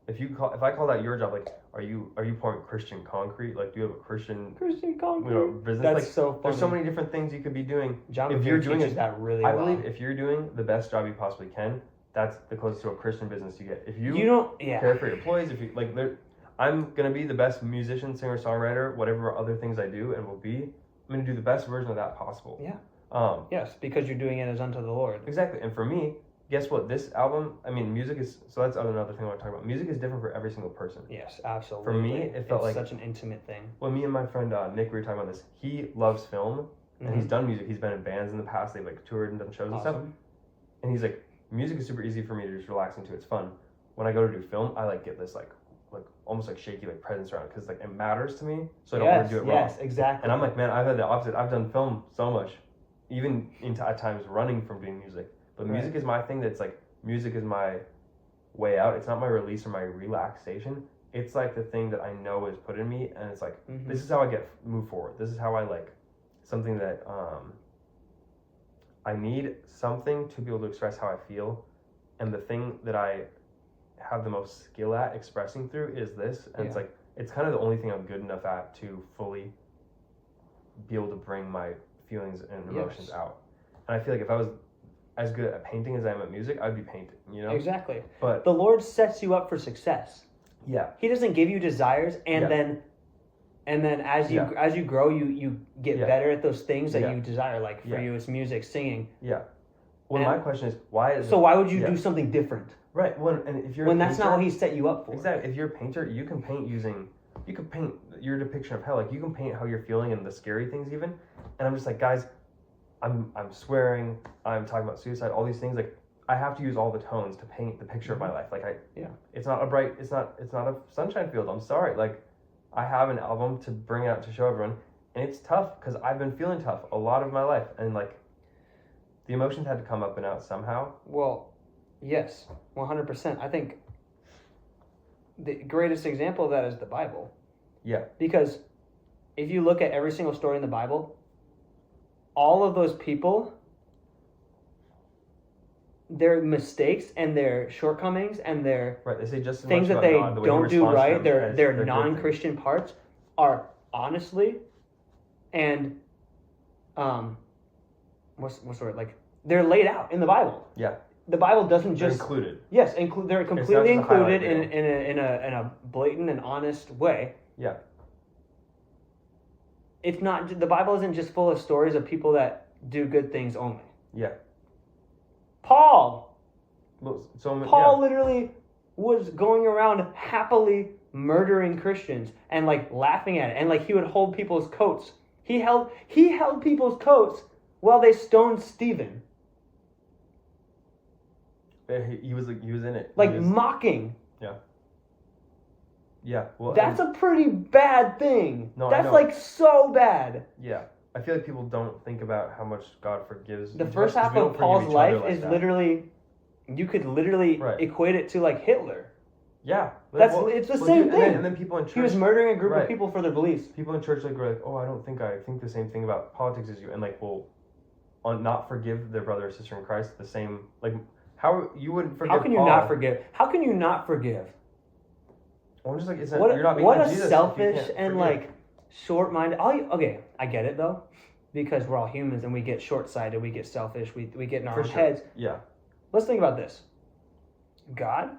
if I call that your job, like, are you pouring Christian concrete? Like, do you have a Christian concrete? business? That's like, so funny. There's so many different things you could be doing. John if you're doing teaches that really I well. believe if you're doing the best job you possibly can, that's the closest to a Christian business you get. If you don't care for your employees, if you like, I'm gonna be the best musician, singer, songwriter, whatever other things I do and will be. I'm gonna do the best version of that possible. Yeah. Yes, because you're doing it as unto the Lord. Exactly, and for me, guess what? This album, I mean, music is, so that's another thing I want to talk about. Music is different for every single person. Yes, absolutely. For me, it felt like such an intimate thing. Well, me and my friend Nick, we were talking about this. He loves film, and he's done music. He's been in bands in the past. They've like toured and done shows and stuff. And he's like, music is super easy for me to just relax into. It's fun. When I go to do film, I like get this like almost like shaky like presence around it because like it matters to me, so I don't want to do it wrong. Yes, exactly. And I'm like, man, I've had the opposite. I've done film so much, even at times running from doing music. But music is my thing. That's like, music is my way out. It's not my release or my relaxation. It's like the thing that I know is put in me, and it's like this is how I move forward. This is how I like something that I need something to be able to express how I feel, and the thing that I have the most skill at expressing through is this, and it's like it's kind of the only thing I'm good enough at to fully be able to bring my feelings and emotions out. And I feel like if I was as good at painting as I am at music, I'd be painting, you know? Exactly. But the Lord sets you up for success. Yeah. He doesn't give you desires and then as you grow you get better at those things that you desire. Like for you it's music, singing. Yeah. Well, my question is why would you do something different? Right. And if you're when that's not what he set you up for. Exactly. If you're a painter, you can paint your depiction of hell. Like you can paint how you're feeling and the scary things even. And I'm just like, guys, I'm swearing, I'm talking about suicide, all these things. Like I have to use all the tones to paint the picture of my life. Like it's not a sunshine field. I'm sorry. Like I have an album to bring out to show everyone, and it's tough because I've been feeling tough a lot of my life, and like the emotions had to come up and out somehow. Well, yes, 100%. I think the greatest example of that is the Bible. Yeah. Because if you look at every single story in the Bible, all of those people, their mistakes and their shortcomings and their they say just things that they don't do right, their non-Christian parts are honestly and what's the word, like they're laid out in the Bible. Yeah. The Bible doesn't just they're included. Yes, they're completely included in a blatant and honest way. Yeah. it's not, the Bible isn't just full of stories of people that do good things only. Yeah. Paul Yeah. literally was going around happily murdering Christians and like laughing at it, and like he would hold people's coats. He held people's coats while they stoned Stephen. He was in it. Like mocking. Yeah. Yeah. Well, that's a pretty bad thing. No, that's like so bad. Yeah. I feel like people don't think about how much God forgives. The first half of Paul's life is literally, you could literally equate it to like Hitler. Yeah. It's the same thing. And then people in church. He was murdering a group of people for their beliefs. People in church were like, oh, I don't think I think the same thing about politics as you. And like, will not forgive their brother or sister in Christ the same, like, how you wouldn't forgive How can you Paul. not forgive? How can you not forgive? I'm just like, you're not being like Jesus. What a selfish and forgive. Like short-minded. Okay, I get it though, because we're all humans and we get short-sighted, we get selfish, we get in our own heads. Yeah. Let's think about this. God,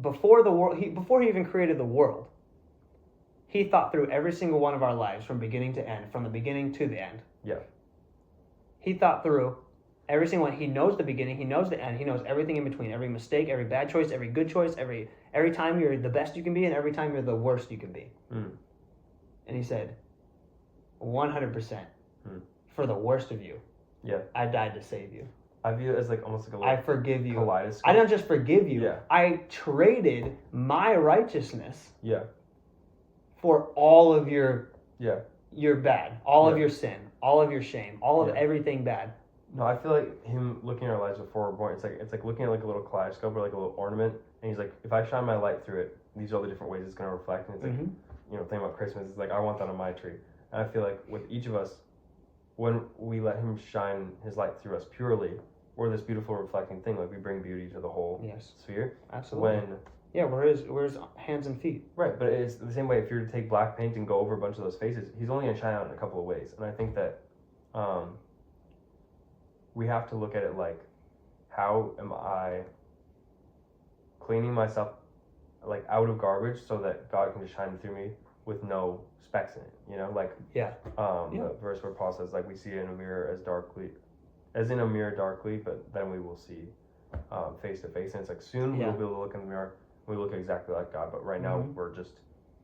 before he even created the world, he thought through every single one of our lives from beginning to end, from the beginning to the end. Yeah. He thought through every single one. He knows the beginning, he knows the end, he knows everything in between, every mistake, every bad choice, every good choice, every time you're the best you can be and every time you're the worst you can be. And he said, 100% for the worst of you. Yeah. I died to save you. I view it as like almost like a I forgive you. Kaleidoscope. I don't just forgive you. Yeah. I traded my righteousness Yeah. for all of your bad, all of Yeah. your sin, all of your shame, all of everything bad. No, I feel like him looking at our lives before we're born, it's like looking at like a little kaleidoscope or like a little ornament, and he's like, if I shine my light through it, these are all the different ways it's going to reflect. And it's like, you know, thinking about Christmas, it's like, I want that on my tree. And I feel like with each of us, when we let him shine his light through us purely, we're this beautiful reflecting thing. Like we bring beauty to the whole sphere. Absolutely. We're his hands and feet. Right, but it's the same way if you were to take black paint and go over a bunch of those faces, he's only going to shine out in a couple of ways. And I think that we have to look at it like, how am I cleaning myself like out of garbage so that God can just shine through me with no specks in it, you know, like the verse where Paul says like we see in a mirror as in a mirror darkly, but then we will see face to face, and it's like soon we'll be able to look in the mirror, we look exactly like God, but right now we're just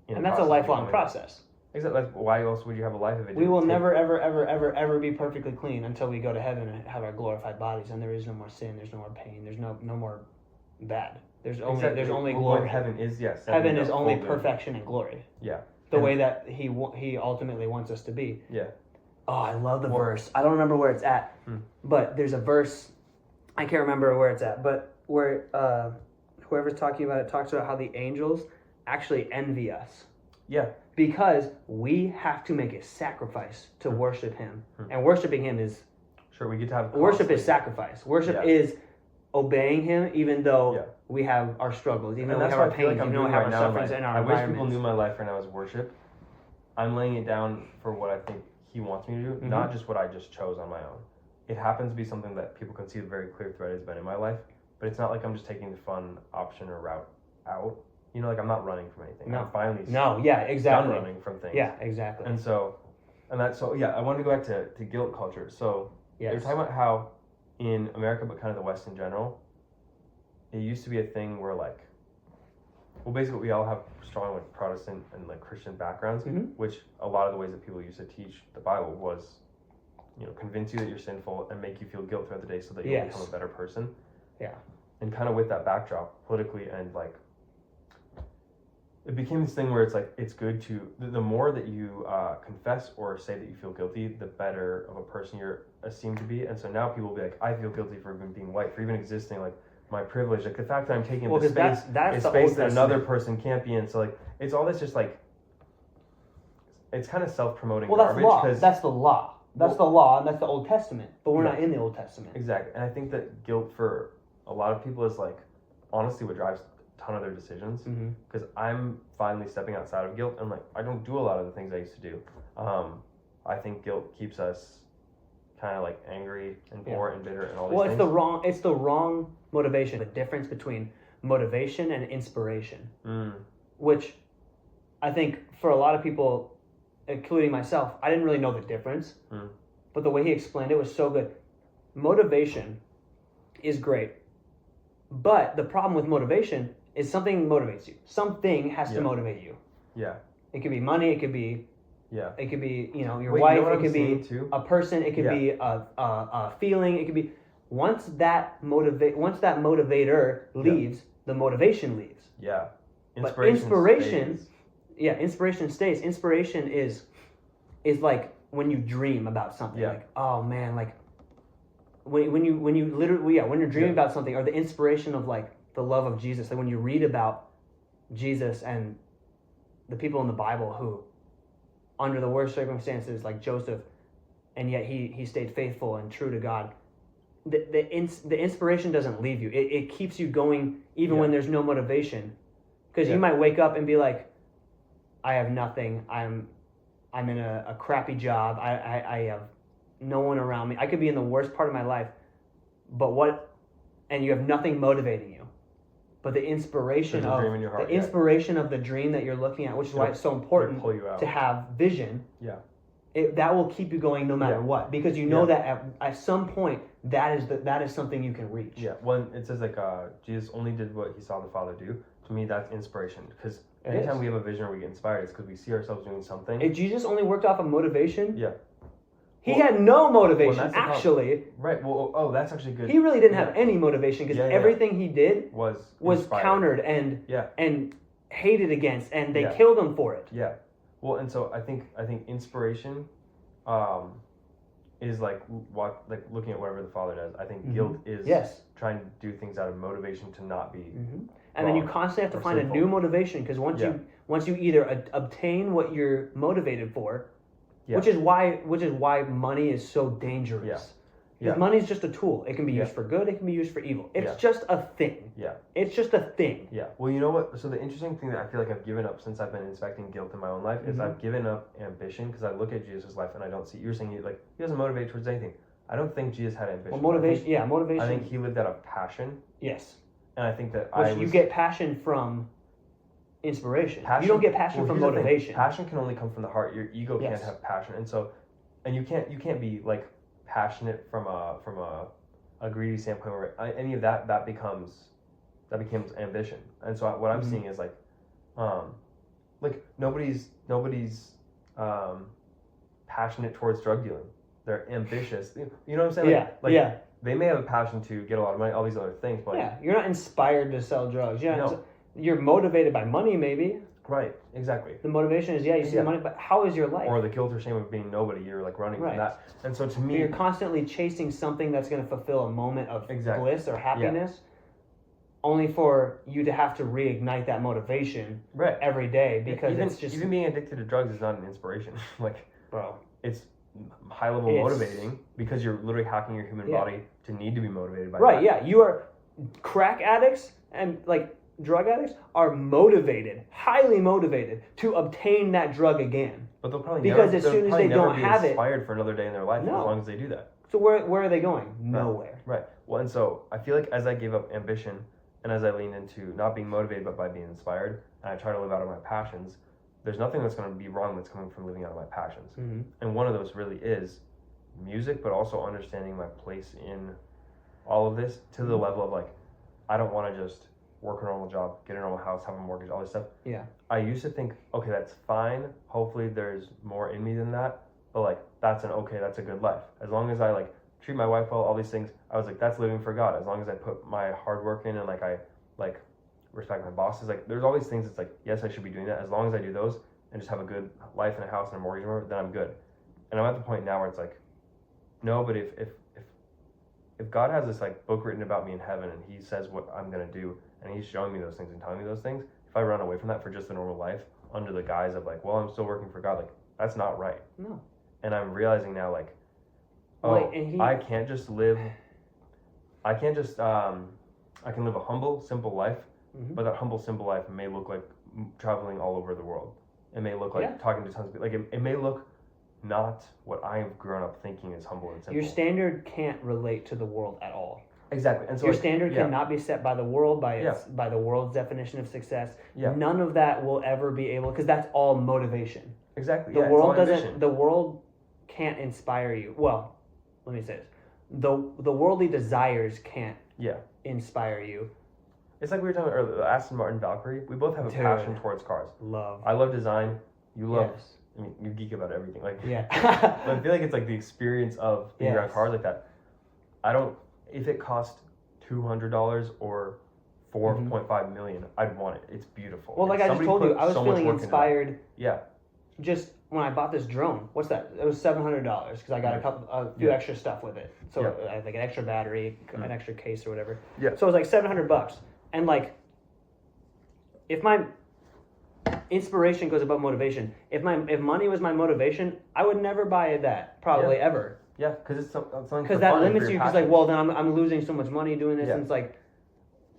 in and that's a lifelong process. Exactly. Like, why else would you have a life if it? We will never, ever, ever, ever, ever be perfectly clean until we go to heaven and have our glorified bodies, and there is no more sin, there's no more pain, there's no more bad. There's only glory. What heaven is, heaven is only perfection and glory. Yeah. The way that he ultimately wants us to be. Yeah. Oh, I love the verse. I don't remember where it's at, but there's a verse. I can't remember where it's at, but where whoever's talking about it talks about how the angels actually envy us. Yeah. Because we have to make a sacrifice to worship him. And worshiping him is... Sure, we get to have... Worship is sacrifice. Worship is obeying him even though we have our struggles, even though we have our pains, even though we have our sufferings and our environments. I wish people knew my life right now as worship. I'm laying it down for what I think he wants me to do, not just what I just chose on my own. It happens to be something that people can see a very clear thread has been in my life, but it's not like I'm just taking the fun option or route out. You know, like I'm not running from anything. No. I'm finally exactly. done running from things. Yeah, exactly. And I wanted to go back to guilt culture. So they were talking about how in America, but kind of the West in general, it used to be a thing where like, well, basically we all have strong like Protestant and like Christian backgrounds, which a lot of the ways that people used to teach the Bible was, you know, convince you that you're sinful and make you feel guilt throughout the day so that you become a better person. Yeah. And kind of with that backdrop politically and like, it became this thing where it's like, it's good to, the more that you confess or say that you feel guilty, the better of a person you're esteemed to be. And so now people will be like, I feel guilty for even being white, for even existing, like my privilege, like the fact that I'm taking this space is space that another person can't be in. So like, it's all this just like, it's kind of self-promoting garbage. That's the law. That's the law, and that's the Old Testament. But we're not in the Old Testament. Exactly. And I think that guilt for a lot of people is like, honestly, what drives ton of their decisions, because I'm finally stepping outside of guilt. I'm like, I don't do a lot of the things I used to do. I think guilt keeps us kind of like angry and poor and bitter and all these things. It's the wrong motivation. The difference between motivation and inspiration, which I think for a lot of people, including myself, I didn't really know the difference. Mm. But the way he explained it was so good. Motivation is great. But the problem with motivation is something motivates you. Something has to motivate you. Yeah. It could be money. It could be your wife. It could be a person. It could be a feeling. It could be once that motivator leaves, the motivation leaves. Yeah. Inspiration stays. Inspiration is like when you dream about something. Yeah. Like, oh man, like when you're dreaming about something, or the inspiration of like the love of Jesus. Like when you read about Jesus and the people in the Bible who, under the worst circumstances, like Joseph, and yet he stayed faithful and true to God. The inspiration doesn't leave you. It keeps you going even when there's no motivation. Because you might wake up and be like, I have nothing. I'm in a crappy job. I have no one around me. I could be in the worst part of my life, and you have nothing motivating you. But the inspiration of the dream that you're looking at, which is why it's so important to have vision. Yeah. That will keep you going no matter what, because you know that at some point that is something you can reach. Yeah. When it says like Jesus only did what he saw the Father do, to me that's inspiration. Because anytime we have a vision or we get inspired, it's because we see ourselves doing something. If Jesus only worked off of motivation, he Well, had no motivation, well, actually. Right. Well, that's actually good. He really didn't have any motivation because everything he did was countered and hated against, and they killed him for it. Yeah. Well, and so I think inspiration is like looking at whatever the Father does. I think guilt is trying to do things out of motivation to not be. And then you constantly have to find a new motivation, because once you either obtain what you're motivated for, which is why money is so dangerous. Because money is just a tool. It can be used for good. It can be used for evil. It's just a thing. It's just a thing. Yeah. Well, you know what? So the interesting thing that I feel like I've given up since I've been inspecting guilt in my own life is I've given up ambition, because I look at Jesus' life and I don't see. You're saying he doesn't motivate towards anything. I don't think Jesus had ambition. Well, motivation. I think he lived out of passion. Yes. And I think that you get passion from inspiration. You don't get passion from motivation. Passion can only come from the heart. Your ego can't have passion, and you can't be like passionate from a greedy standpoint where any of that becomes ambition. And so what I'm seeing is like nobody's passionate towards drug dealing. They're ambitious. You know what I'm saying? They may have a passion to get a lot of money, all these other things, but you're not inspired to sell drugs. You're motivated by money, maybe. Right, exactly. The motivation is, you see the money, but how is your life? Or the guilt or shame of being nobody, you're like running from that. And so to me... You're constantly chasing something that's going to fulfill a moment of bliss or happiness, only for you to have to reignite that motivation every day, because it's just... Even being addicted to drugs is not an inspiration. Bro. It's high-level motivating, because you're literally hacking your human body to need to be motivated by that. You are... Crack addicts and, drug addicts are motivated, highly motivated, to obtain that drug again. But they'll probably because as soon as they don't have it, inspired for another day in their life as long as they do that. So where are they going? Nowhere. Right. Well, and so I feel like as I gave up ambition and as I leaned into not being motivated but by being inspired, and I try to live out of my passions, there's nothing that's going to be wrong that's coming from living out of my passions. And one of those really is music, but also understanding my place in all of this to the level of I don't want to just work a normal job, get a normal house, have a mortgage, all this stuff. Yeah. I used to think, okay, that's fine. Hopefully there's more in me than that. But that's a good life. As long as I treat my wife well, all these things, I was that's living for God. As long as I put my hard work in and I respect my bosses, there's all these things. It's yes, I should be doing that. As long as I do those and just have a good life and a house and a mortgage, then I'm good. And I'm at the point now where it's no, but if God has this book written about me in heaven and he says what I'm going to do, and he's showing me those things and telling me those things, if I run away from that for just a normal life under the guise of I'm still working for God, that's not right. No. And I'm realizing now I can't just live, I can live a humble, simple life, but that humble, simple life may look like traveling all over the world. It may look like talking to tons of people. It may look not what I've grown up thinking is humble and simple. Your standard can't relate to the world at all. Exactly. And so your standard cannot be set by the world, by the world's definition of success. None of that will ever be able, because that's all motivation. Exactly. The yeah, world it's all doesn't. ambition. The world can't inspire you. Well, let me say this: the worldly desires can't Yeah. inspire you. It's like we were talking about earlier, the Aston Martin Valkyrie. We both have a Dude. passion towards cars. Love. I love design. You love. Yes. I mean, you geek about everything. Like. Yeah. But I feel like it's like the experience of being around Yes. cars like that. I don't. If it cost $200 or 4.5 million, I'd want it. It's beautiful. Well, like I just Somebody told you, put I was so much feeling work into that. inspired. Yeah. Just when I bought this drone, what's that? It was $700 because I got a few Yeah. extra stuff with it. So Yeah. I had like an extra battery, an extra case or whatever. Yeah. So it was like $700, and like, if my inspiration goes above motivation, if money was my motivation, I would never buy that probably ever. Yeah, because it's something. Because that limits you. Because like, well, then I'm losing so much money doing this, Yeah. and it's like,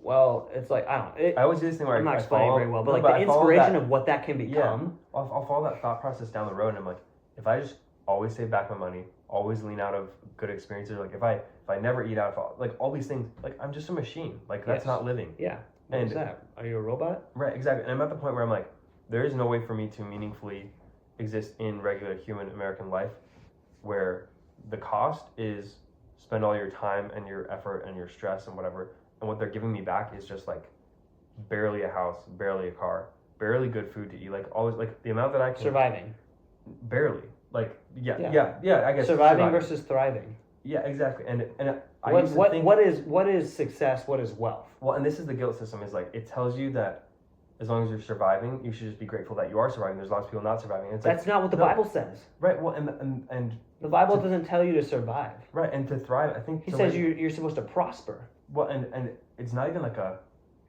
well, it's like I don't. I always do this thing where I'm not I explaining follow, very well, but no, like the I follow inspiration that- of what that can become. Yeah, I'll follow that thought process down the road, and I'm like, if I just always save back my money, always lean out of good experiences, like if I never eat out, like all these things, like I'm just a machine. Like that's Yes. not living. Yeah. What And- is that? Are you a robot? Right, exactly. And I'm at the point where I'm like, there is no way for me to meaningfully exist in regular human American life where the cost is spend all your time and your effort and your stress and whatever, and what they're giving me back is just like barely a house, barely a car, barely good food to eat, like always like the amount that I can Surviving. barely. Like yeah, I guess Surviving versus thriving. Yeah, exactly. And I What used to think, what is success? What is wealth? well, and this is the guilt system, is like it tells you that as long as you're surviving, you should just be grateful that you are surviving. There's lots of people not surviving. It's That's not what the no. Bible says. Right. Well, and The Bible doesn't tell you to survive. right, and to thrive, I think He to says like- you're supposed to prosper, well, and it's not even like a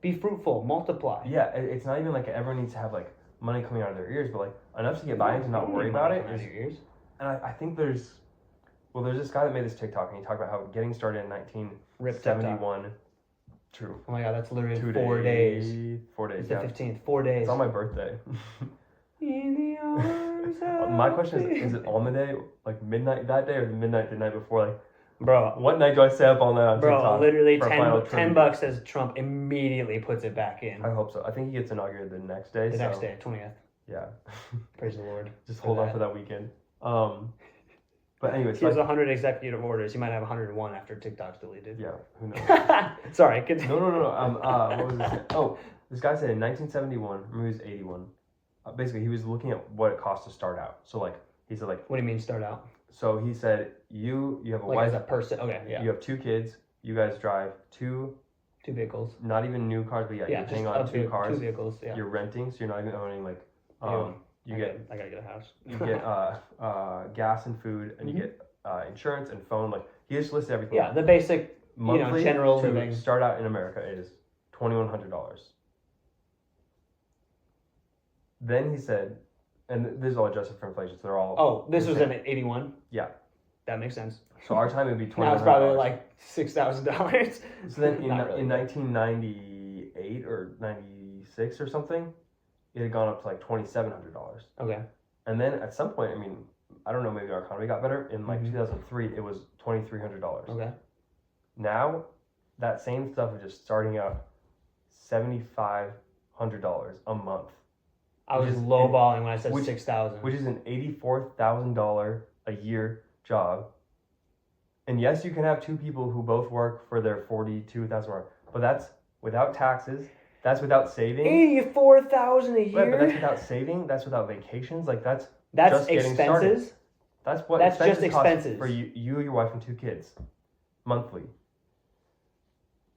be fruitful, multiply. yeah. It's not even like everyone needs to have like money coming out of their ears, but like enough to get by and to not worry about it. Coming out of your ears. And I think there's this guy that made this TikTok, and he talked about how getting started in 1971. True. Oh my God, that's literally 2 4 days. 4 days. It's the Yeah. 15th. 4 days. It's on my birthday. In the arms of My question the- is it on the day, like midnight that day, or the midnight the night before? Like, Bro, what night do I stay up all night on TikTok? literally for a final 10 tribute? bucks says Trump immediately puts it back in. I hope so. I think he gets inaugurated the next day. The next day, 20th. Yeah. Praise the Lord. Just hold on for that weekend. But anyways, He has 100 executive orders. He might have 101 after TikTok's deleted. yeah, who knows? Sorry, continue. No. What was this? Oh, this guy said in 1971, maybe he was 81. Basically, he was looking at what it costs to start out. So like, he said like, What do you mean start out? so he said you have a Like wife, as a person? Okay, yeah. you have 2 kids, you guys drive 2, 2 vehicles. not even new cars, but Yeah, you're just paying on 2 cars. 2 vehicles. Yeah. You're renting, so you're not even owning like, you I get gotta get a house. you get gas and food, and you get insurance and phone. Like he just listed everything. Yeah, the basic, Monthly general to living. start out in America is $2,100. Then he said, and this is all adjusted for inflation, so they're all. Oh, this the was same. in 81? Yeah. That makes sense. So our time would be $2,100. Now it's probably like $6,000. So then in, Not really, in but- 1998 or 96 or something, it had gone up to like $2,700. Okay. And then at some point, I mean, I don't know, maybe our economy got better. In like Mhm. 2003, it was $2,300. Okay. Now, that same stuff is just starting out $7,500 a month, I Which was is- lowballing when I said which- 6,000. which is an $84,000 a year job. And yes, you can have 2 people who both work for their $42,000 mark, but that's without taxes. That's without saving. 84,000 a year? Right, but that's without saving. That's without vacations. Like that's That's just getting expenses? That's what That's just expenses cost expenses. for you, your wife, and 2 kids, monthly.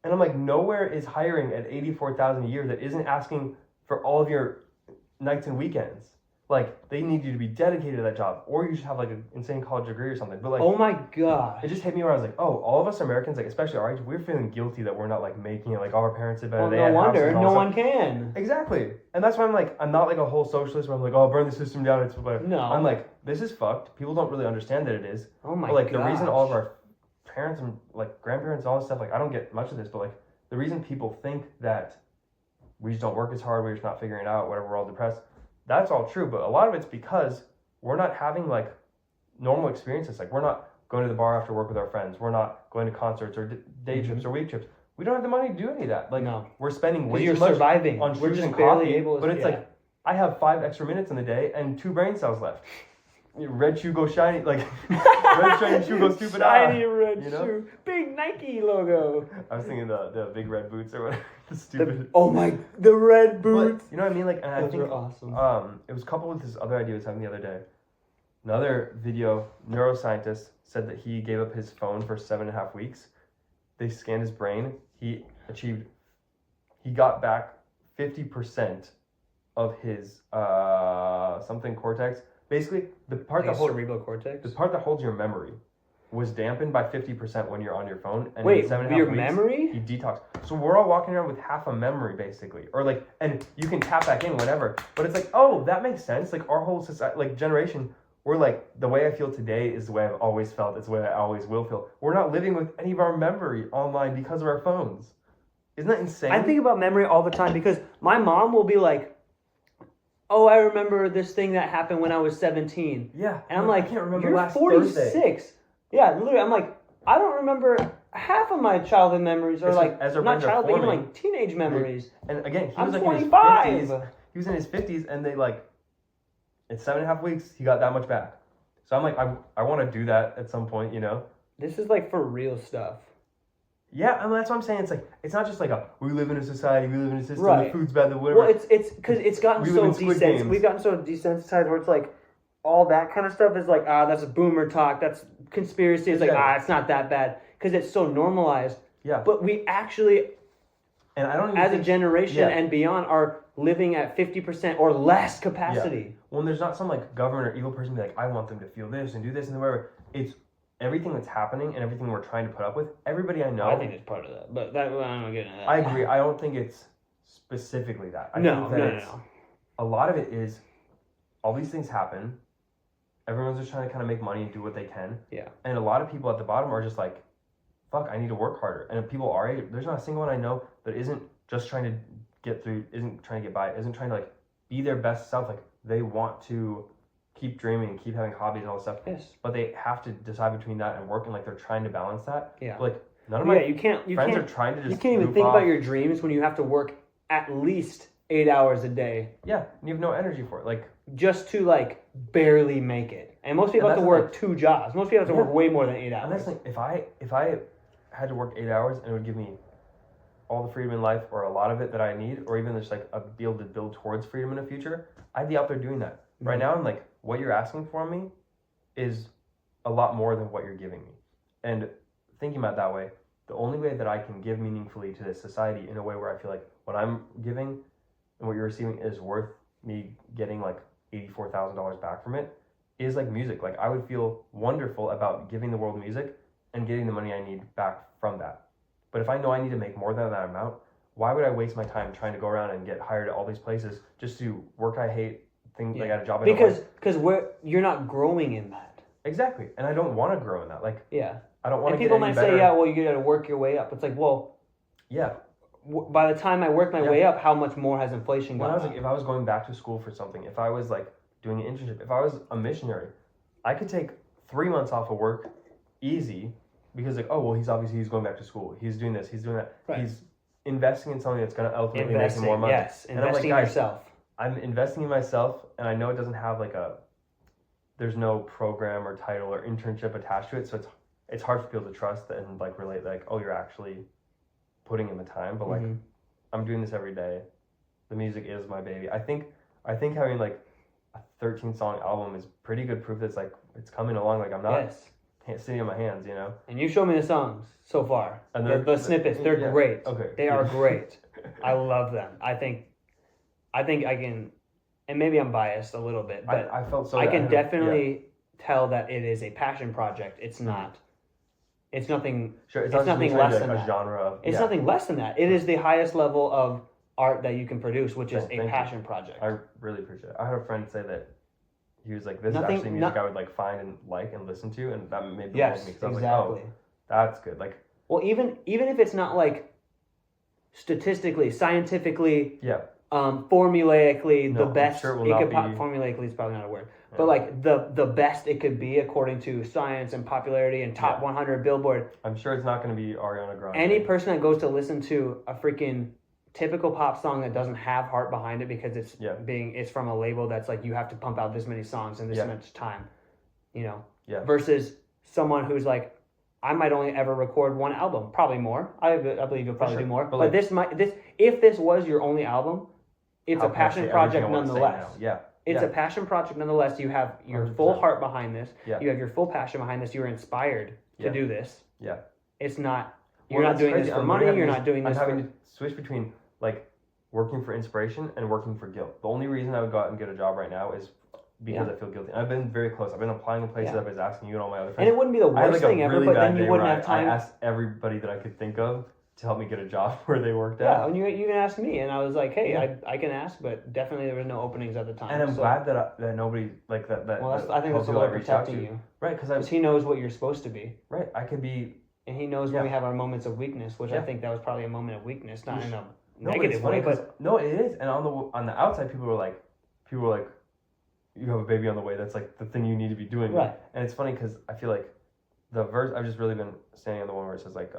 And I'm like, nowhere is hiring at $84,000 a year that isn't asking for all of your nights and weekends. Like they need you to be dedicated to that job, or you should have like an insane college degree or something. But like, Oh my gosh. it just hit me where I was like, oh, all of us Americans, like especially our age, we're feeling guilty that we're not like making it. Like all our parents did better. Well, They no had houses wonder. and all No this one stuff. can. Exactly. And that's why I'm like, I'm not like a whole socialist where I'm like, oh, burn the system down. It's whatever. No. I'm like, this is fucked. People don't really understand that it is. Oh my But like gosh. the reason all of our parents and like grandparents and all this stuff, like I don't get much of this, but like the reason people think that we just don't work as hard, we're just not figuring it out, whatever, we're all depressed, that's all true. But a lot of it's because we're not having like normal experiences. Like we're not going to the bar after work with our friends. We're not going to concerts or day trips or week trips. We don't have the money to do any of that. Like No. we're spending way Because you're too much surviving. on We're food just and barely coffee, able to. but it's yeah. like I have 5 extra minutes in the day and 2 brain cells left. Red shoe go shiny, like red shiny shoe go stupid. Shiny red shoe, big Nike logo. I was thinking the big red boots or whatever. The stupid. The red boots. But, you know what I mean? Like, and Those I think are awesome. it was coupled with this other idea I was having the other day. Another video neuroscientist said that he gave up his phone for 7.5 weeks. They scanned his brain. He got back 50% of his something cortex. Basically, the part that holds cerebral cortex. The part that holds your memory was dampened by 50% when you're on your phone. And wait, in 7.5 your weeks, memory? You detox. So we're all walking around with half a memory, basically, or like, and you can tap back in whenever. But it's like, oh, that makes sense. Like our whole society, like generation, we're like, the way I feel today is the way I've always felt. It's the way I always will feel. We're not living with any of our memory online because of our phones. Isn't that insane? I think about memory all the time because my mom will be like, oh, I remember this thing that happened when I was 17. Yeah. And I'm like, I can't remember you're last 46. Thursday. Yeah, literally, I'm like, I don't remember half of my childhood memories, or It's like, as our not brains are childhood, even forming. like teenage memories. And again, he I'm was like 25. in his 50s. He was in his 50s, and they like, in 7.5 weeks, he got that much back. So I'm like, I want to do that at some point, you know? This is like for real stuff. Yeah, I mean, that's what I'm saying. It's like, it's not just like we live in a society, we live in a system, Right. the food's bad, the whatever. Well, it's because it's gotten We so live in Squid Games. we've gotten so desensitized where it's like all that kind of stuff is like, that's a boomer talk, that's conspiracy. It's like, it's not that bad because it's so normalized. Yeah. But we actually, and I don't even as think, a generation and beyond, are living at 50% or less capacity. Yeah. When there's not some like government or evil person be like, I want them to feel this and do this and whatever. It's everything that's happening and everything we're trying to put up with. Everybody I know. I think it's part of that, but that, I don't get into that. I agree. I don't think it's specifically that. I think that no. A lot of it is all these things happen. Everyone's just trying to kind of make money and do what they can. Yeah. And a lot of people at the bottom are just like, fuck, I need to work harder. And if people are, there's not a single one I know that isn't just trying to get through, isn't trying to get by, isn't trying to like be their best self. Like they want to keep dreaming, keep having hobbies and all this stuff. Yes. But they have to decide between that and work, and like they're trying to balance that. Yeah. But, like none of my you can't are trying to just you can't even think about your dreams when you have to work at least 8 hours a day. Yeah, and you have no energy for it. Like just to like barely make it. And most people have to work 2 jobs. Most people have to work way more than 8 hours. And that's like if I had to work 8 hours and it would give me all the freedom in life or a lot of it that I need, or even just like be able to build towards freedom in the future, I'd be out there doing that. Mm-hmm. Right now I'm like, what you're asking for me is a lot more than what you're giving me. And thinking about it that way, the only way that I can give meaningfully to this society in a way where I feel like what I'm giving and what you're receiving is worth me getting like $84,000 back from it is like music. Like I would feel wonderful about giving the world music and getting the money I need back from that. But if I know I need to make more than that amount, why would I waste my time trying to go around and get hired at all these places just to work I hate, things like at a job I don't like? Because you're not growing in that. Exactly. And I don't want to grow in that. Like, yeah. I don't want to get people any might better. say, yeah, well, you got to work your way up. It's like, well, yeah. By the time I work my way up, how much more has inflation gone up? If I was going back to school for something, if I was like doing an internship, if I was a missionary, I could take 3 months off of work easy because like, oh, well, he's going back to school. He's doing this. He's doing that. Right. He's investing in something that's going to ultimately make him more money. Yes, investing in yourself. I'm investing in myself, and I know it doesn't have like there's no program or title or internship attached to it, so it's hard for people to trust and like relate like, oh, you're actually putting in the time, but like I'm doing this every day. The music is my baby. I think having like a 13-song album is pretty good proof that's like it's coming along. Like I'm not sitting on my hands, you know. And you show me the songs so far, and the snippets. They're great. Okay, they are great. I love them. I think I can, and maybe I'm biased a little bit, but I felt so. I can definitely tell that it is a passion project. It's not. It's nothing. Sure, it's nothing less than that. Genre. It's nothing less than that. It is the highest level of art that you can produce, which is a passion project. I really appreciate it. I had a friend say that he was like, "This is actually music I would like find and like and listen to," and that made me because I was like, "Oh, that's good." Like, well, even if it's not like statistically, scientifically, formulaically the best. Formulaically is probably not a word. Yeah. But like the best it could be according to science and popularity and top 100 Billboard. I'm sure it's not going to be Ariana Grande. Any person that goes to listen to a freaking typical pop song that doesn't have heart behind it because Yeah. it's from a label that's like you have to pump out this many songs in this Yeah. much time, you know. Yeah. Versus someone who's like, I might only ever record one album, probably more. I believe you'll probably sure. do more. But, But like, if this was your only album, it's how a passion passionate project everything I wanna say nonetheless. now. Yeah. It's Yeah. a passion project nonetheless. You have your 100%. full heart behind this. Yeah. You have your full passion behind this. You're inspired to Yeah. do this. Yeah. It's not. You're Well, not that's doing crazy. this for I'm money. having You're this- not doing this I'm for. having to switch between like working for inspiration and working for guilt. The only reason I would go out and get a job right now is because I feel guilty. And I've been very close. I've been applying in places. Yeah. I was asking you and all my other And friends. it wouldn't be the I had worst like a thing ever, really but bad then you day wouldn't where have time. I asked everybody that I could think of to help me get a job where they worked Yeah, at. and you even asked me, and I was like, hey, Yeah. I can ask, but definitely there was no openings at the time. And I'm so- glad that nobody like that. Well, I think that's the people I Lord reached out protecting to. you, Right, because because He knows what you're supposed to be, I could be. and He knows when Yeah. we have our moments of weakness, which I Yeah. think that was probably a moment of weakness, not in a No, but it's negative funny way, 'cause- but no, it is. And on the outside, people were like, you have a baby on the way. That's like the thing you need to be doing. Right. And it's funny because I feel like the verse I've just really been standing on the one where it says like,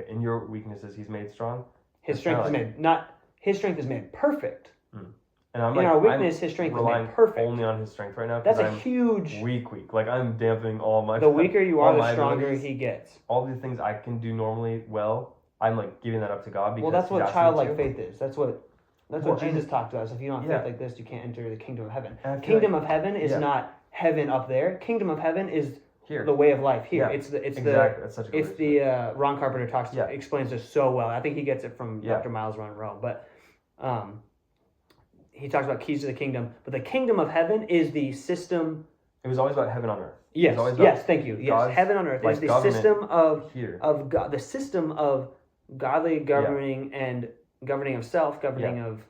in your weaknesses he's made strong. His It's strength is kinda made His strength is made perfect. And I'm In like, our weakness, His strength is relying made perfect. only on his strength right now. 'Cause That's a I'm huge. weak. Like I'm dampening all my. The weaker you all are, the my stronger abilities. He gets. All the things I can do normally well, I'm like giving that up to God because Well, that's he's what asking me childlike to. faith is. That's what Well, Jesus and- talked to us. If you don't have Yeah. faith like this, you can't enter the kingdom of heaven. And I feel Kingdom like- of heaven is Yeah. not heaven up there. Kingdom of heaven is Here. the way of life here. Yeah. It's Exactly. That's such a good it's way to say it. the Ron Carpenter Yeah. explains this so well. I think he gets it from Yeah. Dr. Miles Monroe, but he talks about keys to the kingdom. But the kingdom of heaven is the system. It was always about heaven on earth. It Yes, was always yes, about thank you. Yes, God's, heaven on earth like, is the government system here. of God, the system of godly governing and governing of self, governing of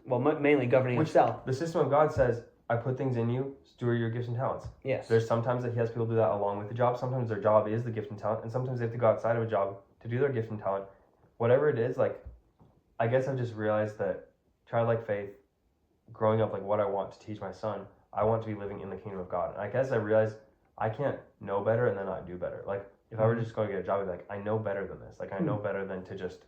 mainly governing of self. The system of God says, I put things in you, steward your gifts and talents. Yes. There's sometimes that he has people do that along with the job. Sometimes their job is the gift and talent, and sometimes they have to go outside of a job to do their gift and talent. Whatever it is, like, I guess I've just realized that childlike faith, growing up, like what I want to teach my son, I want to be living in the kingdom of God. And I guess I realized I can't know better and then not do better. Like, if I were just going to get a job, I'd be like, I know better than this. Like, I know better than to just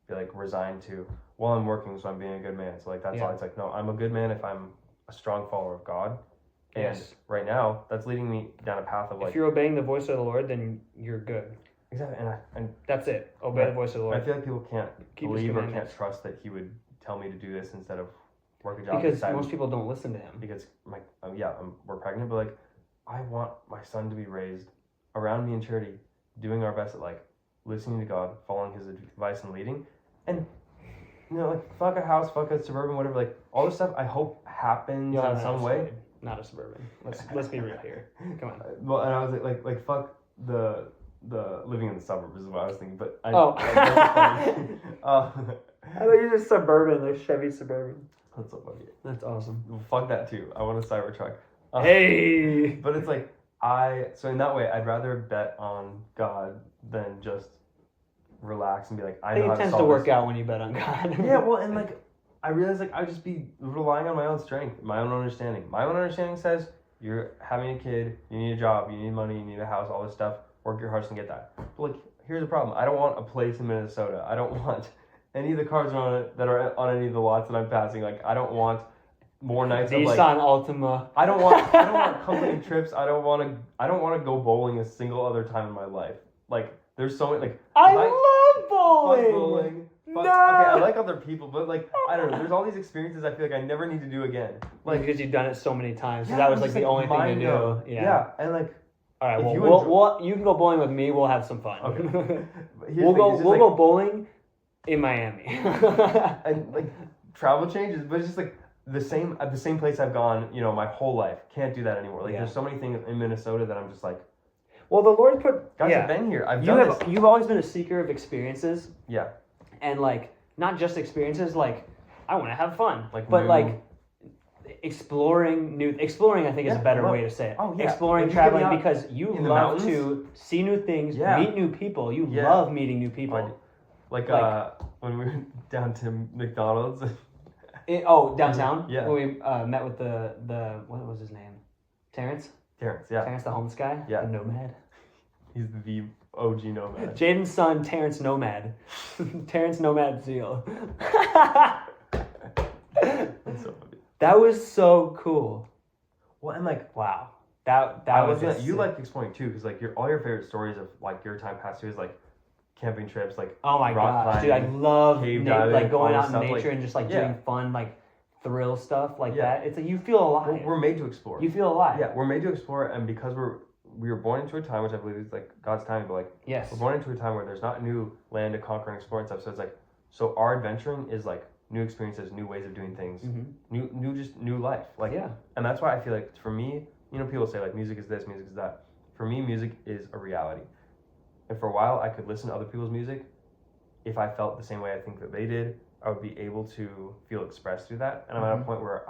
be like resigned to, well, I'm working, so I'm being a good man. So like that's all. It's like, no, I'm a good man if I'm a strong follower of God. And Yes. right now, that's leading me down a path of like, If you're obeying the voice of the Lord, then you're good. exactly. And That's it. Obey the voice of the I Lord. feel like people can't Keep his believe or can't commandments. trust that he would tell me to do this instead of work a job. Because beside most me. people don't listen to him. Because we're pregnant, but like, I want my son to be raised around me in charity, doing our best at like listening to God, following his advice and leading, and like fuck a house, fuck a suburban, whatever. Like all this stuff, I hope happens You'll have in an some house way. Floyd, not a suburban. Let's be real here. Come on. Well, and I was like fuck the living in the suburbs is what I was thinking. But I I thought you just suburban, like Chevy Suburban. That's so funny. That's awesome. Well, fuck that too. I want a Cybertruck. Hey. But it's like so in that way, I'd rather bet on God than just relax and be like, I I think know it how to tends to solve work this. out when you bet on God. Yeah, well, and like I realized like I'd just be relying on my own strength, my own understanding. My own understanding says you're having a kid, you need a job, you need money, you need a house, all this stuff. Work your hardest and get that. But like, here's the problem: I don't want a place in Minnesota. I don't want any of the cars on it that are on any of the lots that I'm passing. Like, I don't want more nights of like. Nissan Altima. I don't want company trips. I don't want to go bowling a single other time in my life. Like, there's so many like. I love bowling. Fuck bowling. No. Okay, I like other people, but like I don't know. There's all these experiences I feel like I never need to do again. Like because you've done it so many times. So Yeah, that was I'm like just, the only thing to mind do. numb. Yeah. And like. All right. If Well, you you can go bowling with me. We'll have some fun. Okay. But here's we'll the thing, go. it's just, We'll like, go bowling in Miami. and like travel changes, but it's just like the same at the same place I've gone, my whole life. Can't do that anymore. Like there's so many things in Minnesota that I'm just like, Well, the Lord put. guys, yeah. I've been here. I've done this. You've always been a seeker of experiences, Yeah. and like not just experiences. Like I want to have fun. Like but new- like exploring. I think is a better way to say it. Oh, yeah. Exploring, If you get me traveling, out because you in the love mountains. to see new things, Yeah. meet new people. You Yeah. love meeting new people. Like when we went down to McDonald's. Downtown. Yeah. When we met with the what was his name? Terrence. Terrence, yeah. Terrence, the homeless guy. Yeah. The nomad. He's the OG Nomad. Jaden's son, Terrence Nomad. Terrence Nomad Zeal. That's so funny. That was so cool. Well, and like, Wow. That was just you sick. like exploring too, because like all your favorite stories of like your time past too is like camping trips, like Oh my rock gosh, dude! I climbing, love cave diving, like going all out in stuff, nature like, and just like yeah. doing fun like thrill stuff like Yeah. that. It's like you feel alive. We're made to explore. You feel alive. Yeah, we're made to explore, and because we were born into a time, which I believe is like God's timing, but like Yes. we're born into a time where there's not new land to conquer and explore and stuff. So it's like, so our adventuring is like new experiences, new ways of doing things, new life. Like, Yeah. and that's why I feel like for me, you know, people say like music is this, music is that. For me, music is a reality. And for a while, I could listen to other people's music. If I felt the same way I think that they did, I would be able to feel expressed through that. And I'm at a point where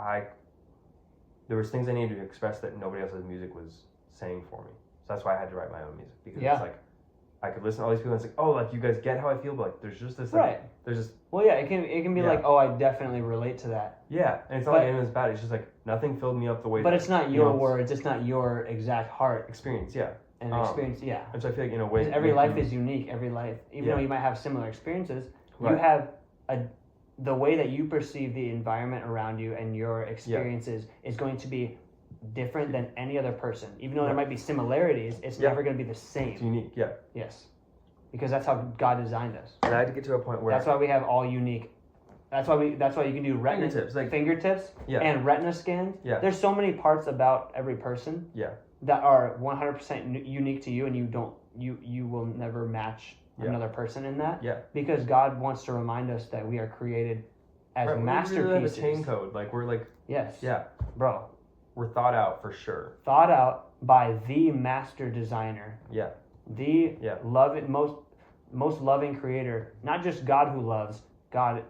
there was things I needed to express that nobody else's music was saying for me. So that's why I had to write my own music, because it's like I could listen to all these people and it's like, oh, like you guys get how I feel, but like there's just this like, there's just Well, yeah, it can be like, oh, I definitely relate to that. Yeah, and it's not like anything's bad. It's just like nothing filled me up the way. But that, it's not your words. It's not your exact heart experience. Yeah, and experience. Yeah. And so I feel like in a way, every life is unique. Every life, even though you might have similar experiences, you have the way that you perceive the environment around you and your experiences is going to be different than any other person. Even though there might be similarities, it's never going to be the same. It's unique. Yeah. Yes. Because that's how God designed us. And I had to get to a point where that's why we have all unique. That's why you can do retina fingertips and retina scans. Yeah. There's so many parts about every person. Yeah. That are 100% unique to you, and you will never match another person in that. Yeah. Because God wants to remind us that we are created as masterpieces. We really have a chain code. Like we're like. Yes. Yeah. Bro. We're thought out for sure. Thought out by the master designer. Yeah. The most loving creator, not just God who loves, God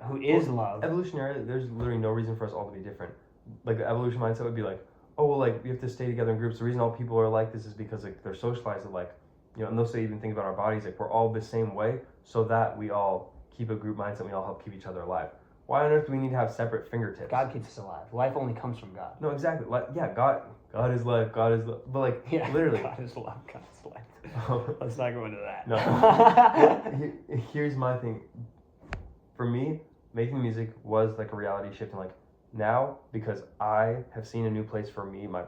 who is love. Evolutionary, there's literally no reason for us all to be different. Like the evolution mindset would be like, oh well, like we have to stay together in groups. The reason all people are like this is because like they're socialized. Like, you know, and those they even think about our bodies. Like we're all the same way, so that we all keep a group mindset. We all help keep each other alive. Why on earth do we need to have separate fingertips? God keeps us alive. Life only comes from God. No, exactly. Like, yeah, God is life. God is love. But like, literally, God is love. God is life. Let's not go into that. No. Here's my thing. For me, making music was like a reality shift, and like now, because I have seen a new place for me, my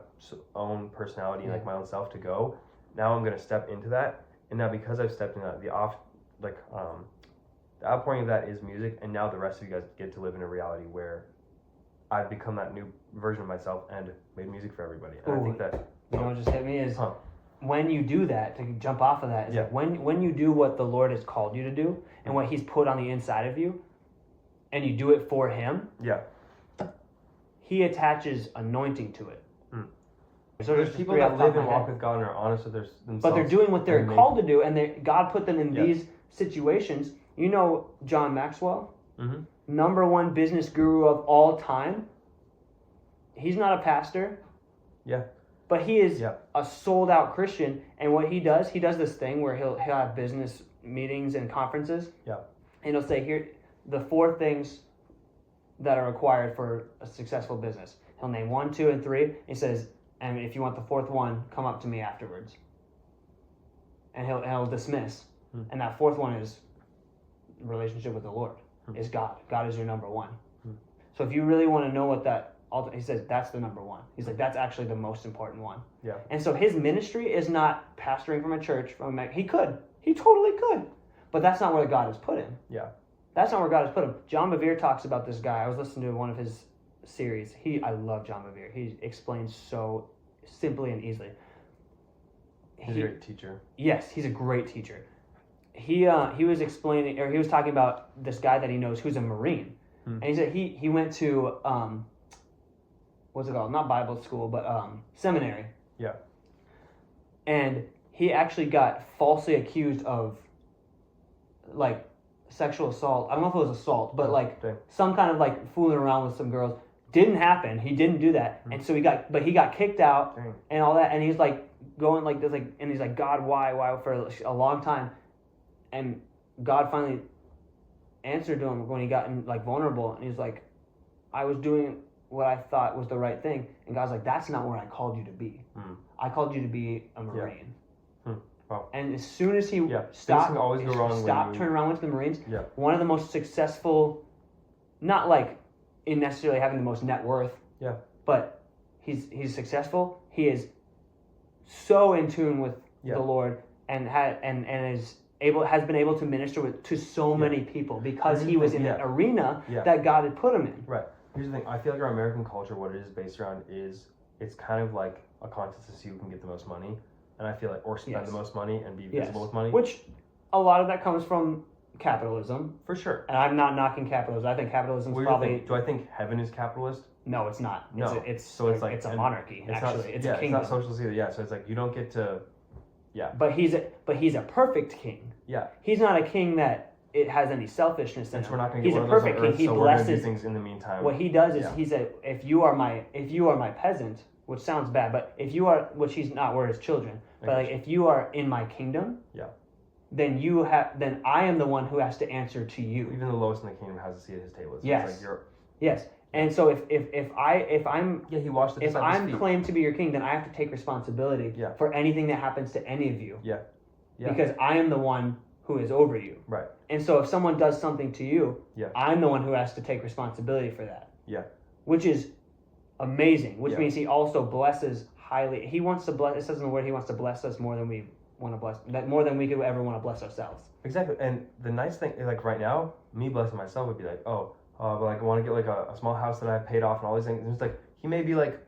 own personality, and like my own self to go. Now I'm gonna step into that, and now because I've stepped into that, the outpouring of that is music, and now the rest of you guys get to live in a reality where I've become that new version of myself and made music for everybody. And I think that you know what just hit me is when you do that, to jump off of that, is like when you do what the Lord has called you to do and what He's put on the inside of you, and you do it for Him. Yeah. He attaches anointing to it. So there's people that live and walk with God and are honest with themselves. But they're doing what they're called to do, and God put them in these situations. You know John Maxwell? Mm-hmm. #1 business guru of all time. He's not a pastor. Yeah. But he is a sold out Christian, and what he does this thing where he'll have business meetings and conferences. Yeah. And he'll say, here, the 4 things that are required for a successful business. He'll name 1, 2, and 3. He says, and if you want the 4th one, come up to me afterwards. And he'll dismiss. And that 4th one is relationship with the Lord, is God. God is your #1. So if you really want to know what that, he says that's the #1. He's like, that's actually the most important one. Yeah. And so his ministry is not pastoring from a church. He totally could, but that's not where God has put him. Yeah. That's not where God has put him. John Bevere talks about this guy. I was listening to one of his series. I love John Bevere. He explains so simply and easily. He's a great teacher. Yes, he's a great teacher. He was explaining, or he was talking about this guy that he knows who's a Marine. And he said he went to what's it called? Not Bible school, but seminary. Yeah. And he actually got falsely accused of like sexual assault. I don't know if it was assault, but like some kind of like fooling around with some girls. Didn't happen. He didn't do that. And so he got kicked out and all that. And he's like going like this, like, and he's like, God, why for a long time. And God finally answered to him when he got like vulnerable, and he's like, I was doing what I thought was the right thing, and God's like, that's not where I called you to be. I called you to be a Marine. Wow. And as soon as he things can always go wrong turned around, went to the Marines, Yeah. one of the most successful, not like in necessarily having the most net worth, Yeah. but he's successful. He is so in tune with the Lord and has been able to minister to so many people because he was in an arena that God had put him in. Right. Here's the thing. I feel like our American culture, what it is based around is it's kind of like a contest to see who can get the most money, and I feel like or spend the most money and be visible with money. Which a lot of that comes from capitalism. For sure. And I'm not knocking capitalism. I think capitalism is probably. Do I think heaven is capitalist? No, it's not. No. It's a monarchy. It's a kingdom. It's not socialist either. Yeah. So it's like you don't get to. Yeah. But he's a perfect king. Yeah. He's not a king that it has any selfishness in him. We're not going to he's get a one perfect of those on Earth, king. He so blesses we're gonna do things in the meantime. What he does is he said, if you are my peasant, which sounds bad, but if you are, which he's not, we're his children. But like if you are in my kingdom, then then I am the one who has to answer to you. Even the lowest in the kingdom has a seat at his table. So yes. It's like yes. And so if I'm he washed the if I'm feet. claimed to be your king, then I have to take responsibility for anything that happens to any of you. Yeah. Because I am the one who is over you. Right. And so if someone does something to you, yeah. I'm the one who has to take responsibility for that. Yeah. Which is amazing. Which means he also blesses highly. He wants to bless. It says in the word, he wants to bless us more than we want to bless. That more than we could ever want to bless ourselves. Exactly. And the nice thing, like right now, me blessing myself would be like, but like I want to get like a small house that I have paid off and all these things. And it's like he may be like,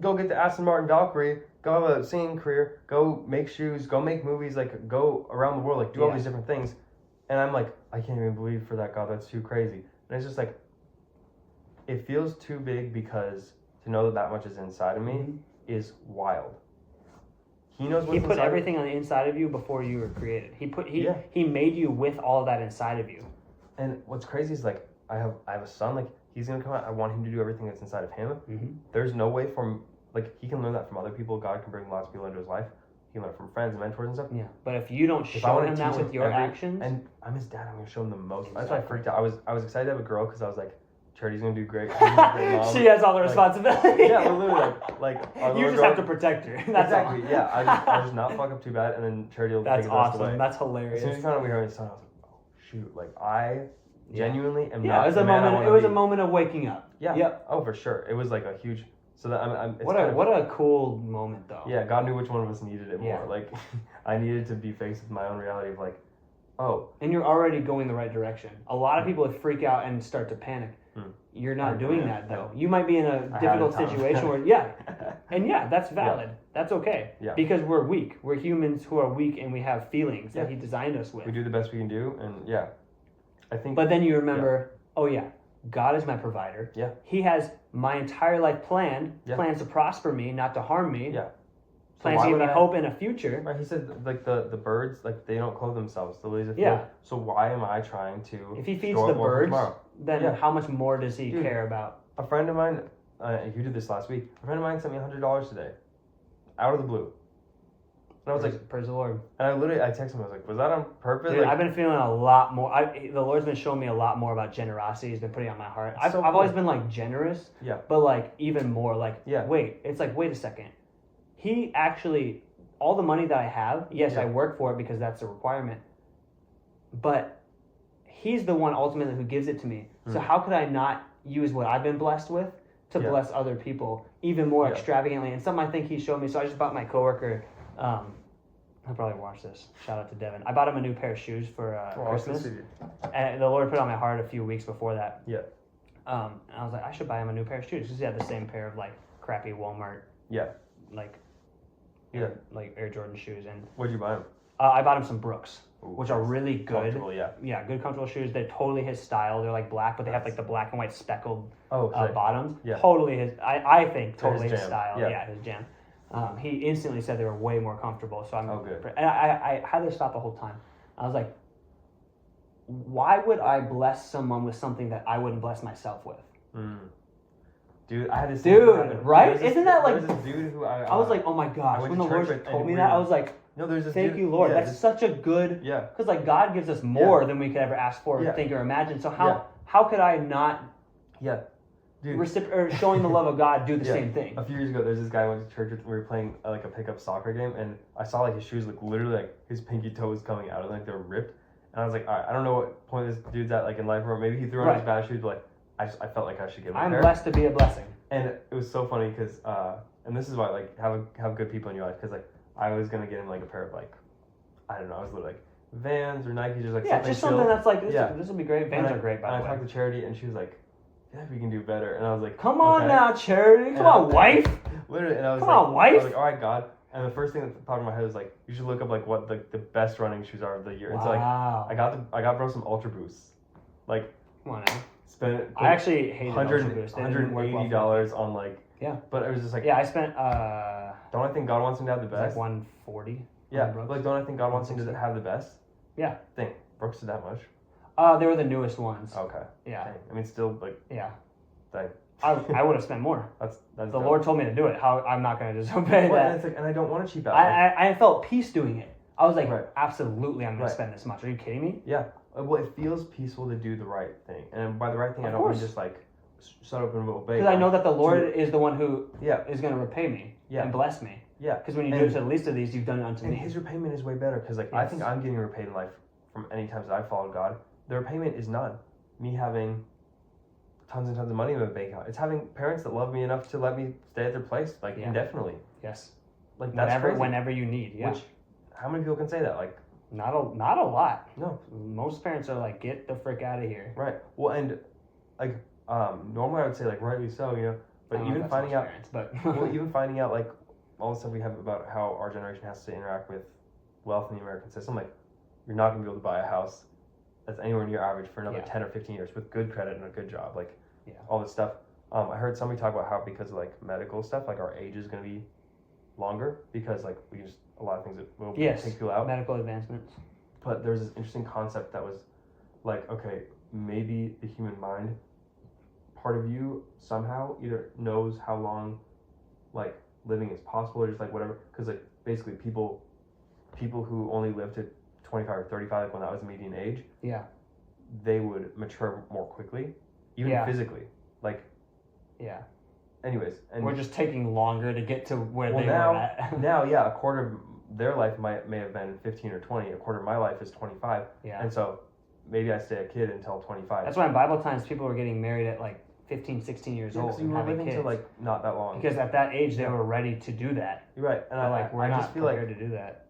go get the Aston Martin Valkyrie, go have a singing career, go make shoes, go make movies, like go around the world, like do all these different things. And I'm like, I can't even believe for that, God, that's too crazy. And it's just like, it feels too big because to know that much is inside of me is wild. He knows what's inside. He put everything on the inside of you before you were created. He made you with all of that inside of you. And what's crazy is like, I have a son, like he's gonna come out. I want him to do everything that's inside of him. Mm-hmm. There's no way like he can learn that from other people. God can bring lots of people into his life. He can learn from friends and mentors and stuff. Yeah, but if you don't show him that with your actions, and I'm his dad, I'm gonna show him the most. That's why I freaked out. I was excited to have a girl because I was like, Charity's gonna do great. She has all the responsibility. Yeah, but literally, like you just have to protect her. That's exactly. All. Yeah, I just not fuck up too bad, and then Charity will take the rest away. That's hilarious. As soon as we found out we were his son, I was like, oh shoot, like I genuinely am not. Yeah, it was a moment of waking up. Yeah. Yep. Oh, for sure. It was like a huge. So that what a cool moment though. Yeah, God knew which one of us needed it more. Yeah. Like, I needed to be faced with my own reality of like, oh. And you're already going the right direction. A lot of people would freak out and start to panic. You're not doing that though. You might be in a difficult situation where that's valid. Yeah. That's okay. Yeah. Because we're weak. We're humans who are weak and we have feelings that He designed us with. We do the best we can do, and I think. But then you remember, God is my provider. Yeah. He has my entire life planned. Yeah. Plans to prosper me, not to harm me. Yeah. Plans to give me hope in a future. Right. He said like the birds, like they don't clothe themselves. The lilies of the field. So why am I trying to? If He feeds the birds, then how much more does He care about? A friend of mine, you did this last week. A friend of mine sent me $100 today, out of the blue. And I was like, praise the Lord. And I texted him. I was like, was that on purpose? Dude, like, I've been feeling a lot more. The Lord's been showing me a lot more about generosity. He's been putting it on my heart. I've always been like generous. Yeah. But like even more like, wait a second. He actually, all the money that I have, yes, I work for it because that's a requirement. But He's the one ultimately who gives it to me. So how could I not use what I've been blessed with to bless other people even more extravagantly? And something I think He showed me. So I just bought my coworker. I'll probably watch this. Shout out to Devin. I bought him a new pair of shoes for Christmas. And the Lord put it on my heart a few weeks before that. Yeah. And I was like, I should buy him a new pair of shoes because he had the same pair of like crappy Walmart. Yeah. Like Air Jordan shoes. And what'd you buy him? I bought him some Brooks, which are really good. Comfortable, yeah. Yeah, good comfortable shoes. They're totally his style. They're like black, but they have like the black and white speckled bottoms. Yeah. Totally his. I think totally his jam. style. Yeah, his jam. He instantly said they were way more comfortable. So I'm. Oh, good. And I had this thought the whole time. I was like, why would I bless someone with something that I wouldn't bless myself with? Dude, I had this. Right? Isn't that like? There's this dude who I was like, oh my gosh! When the Lord told me that, I was like, no, there's this. Thank you, Lord. That's such a good. Yeah. Because like God gives us more than we could ever ask for, think, or imagine. So how could I not? Yeah. Dude. showing the love of God do the Yeah. same thing. A few years ago, there's this guy I went to church with. We were playing like a pickup soccer game, and I saw like his shoes, like literally like his pinky toe was coming out, and like they were ripped. And I was like, all right, I don't know what point this dude's at like in life, or maybe he threw on his bad shoes, but like I felt like I should give him a pair. I'm blessed to be a blessing. And it was so funny because, and this is why like have good people in your life, because like I was gonna get him like a pair of like, I don't know, I was literally like Vans or Nikes, just like something just chill. something that's like this will be great. Vans are great, by the way. And I talked to Charity, and she was like, yeah, we can do better. And I was like, come on okay. now, Charity. Come on, wife. Literally, and I was come like, on, wife. I was like, all right, God. And the first thing that popped in my head was like, you should look up like what the best running shoes are of the year. And so like, I got bro some Ultra Boosts, like, come on now. Spent. I actually hated $180 on like. Yeah. But it was just like. Yeah, I spent. Don't I think God wants him to have the best? Like 140. Yeah, like don't I think God wants him to have the best? Yeah. Think Brooks did that much? They were the newest ones. Okay. Yeah. Dang. I mean, still like. Yeah. Dang. I would have spent more. That's the dope. Lord told me to do it. How I'm not gonna just obey that. And, it's like, and I don't want to cheap out. I felt peace doing it. I was like, right. Absolutely, I'm gonna spend this much. Are you kidding me? Yeah. Well, it feels peaceful to do the right thing, and by the right thing, I don't mean just like shut up and obey. Because I know that the Lord is the one who is gonna repay me Yeah. and bless me. Yeah. Because when you do it to the least of these, you've done it unto me. And His repayment is way better. Because like I think I'm getting repaid in life from any times that I followed God. The repayment is none. Me having tons and tons of money in my bank account. It's having parents that love me enough to let me stay at their place like indefinitely. Yes. Like that's whenever you need. Yeah. Which, how many people can say that? Like not a lot. No. Most parents are like, get the frick out of here. Right. Well, and like normally I would say like rightly so, you know. But even finding out, even finding out like all the stuff we have about how our generation has to interact with wealth in the American system, like you're not gonna be able to buy a house that's anywhere near average for another 10 or 15 years with good credit and a good job, like all this stuff. I heard somebody talk about how because of like medical stuff, like our age is gonna be longer because like we just a lot of things that will take people out. Medical advancements. But there's this interesting concept that was like, okay, maybe the human mind, part of you somehow either knows how long like living is possible or just like whatever, because like basically people who only live to 25 or 35, like when that was the median age, they would mature more quickly, even physically, like anyways, and we're just taking longer to get to where they now, were at. Now a quarter of their life may have been 15 or 20, a quarter of my life is 25, and so maybe I stay a kid until 25. That's why in Bible times people were getting married at like 15, 16 years old and having kids. To like not that long. Because at that age they were ready to do that. You're right, and we're I not just feel like to do that.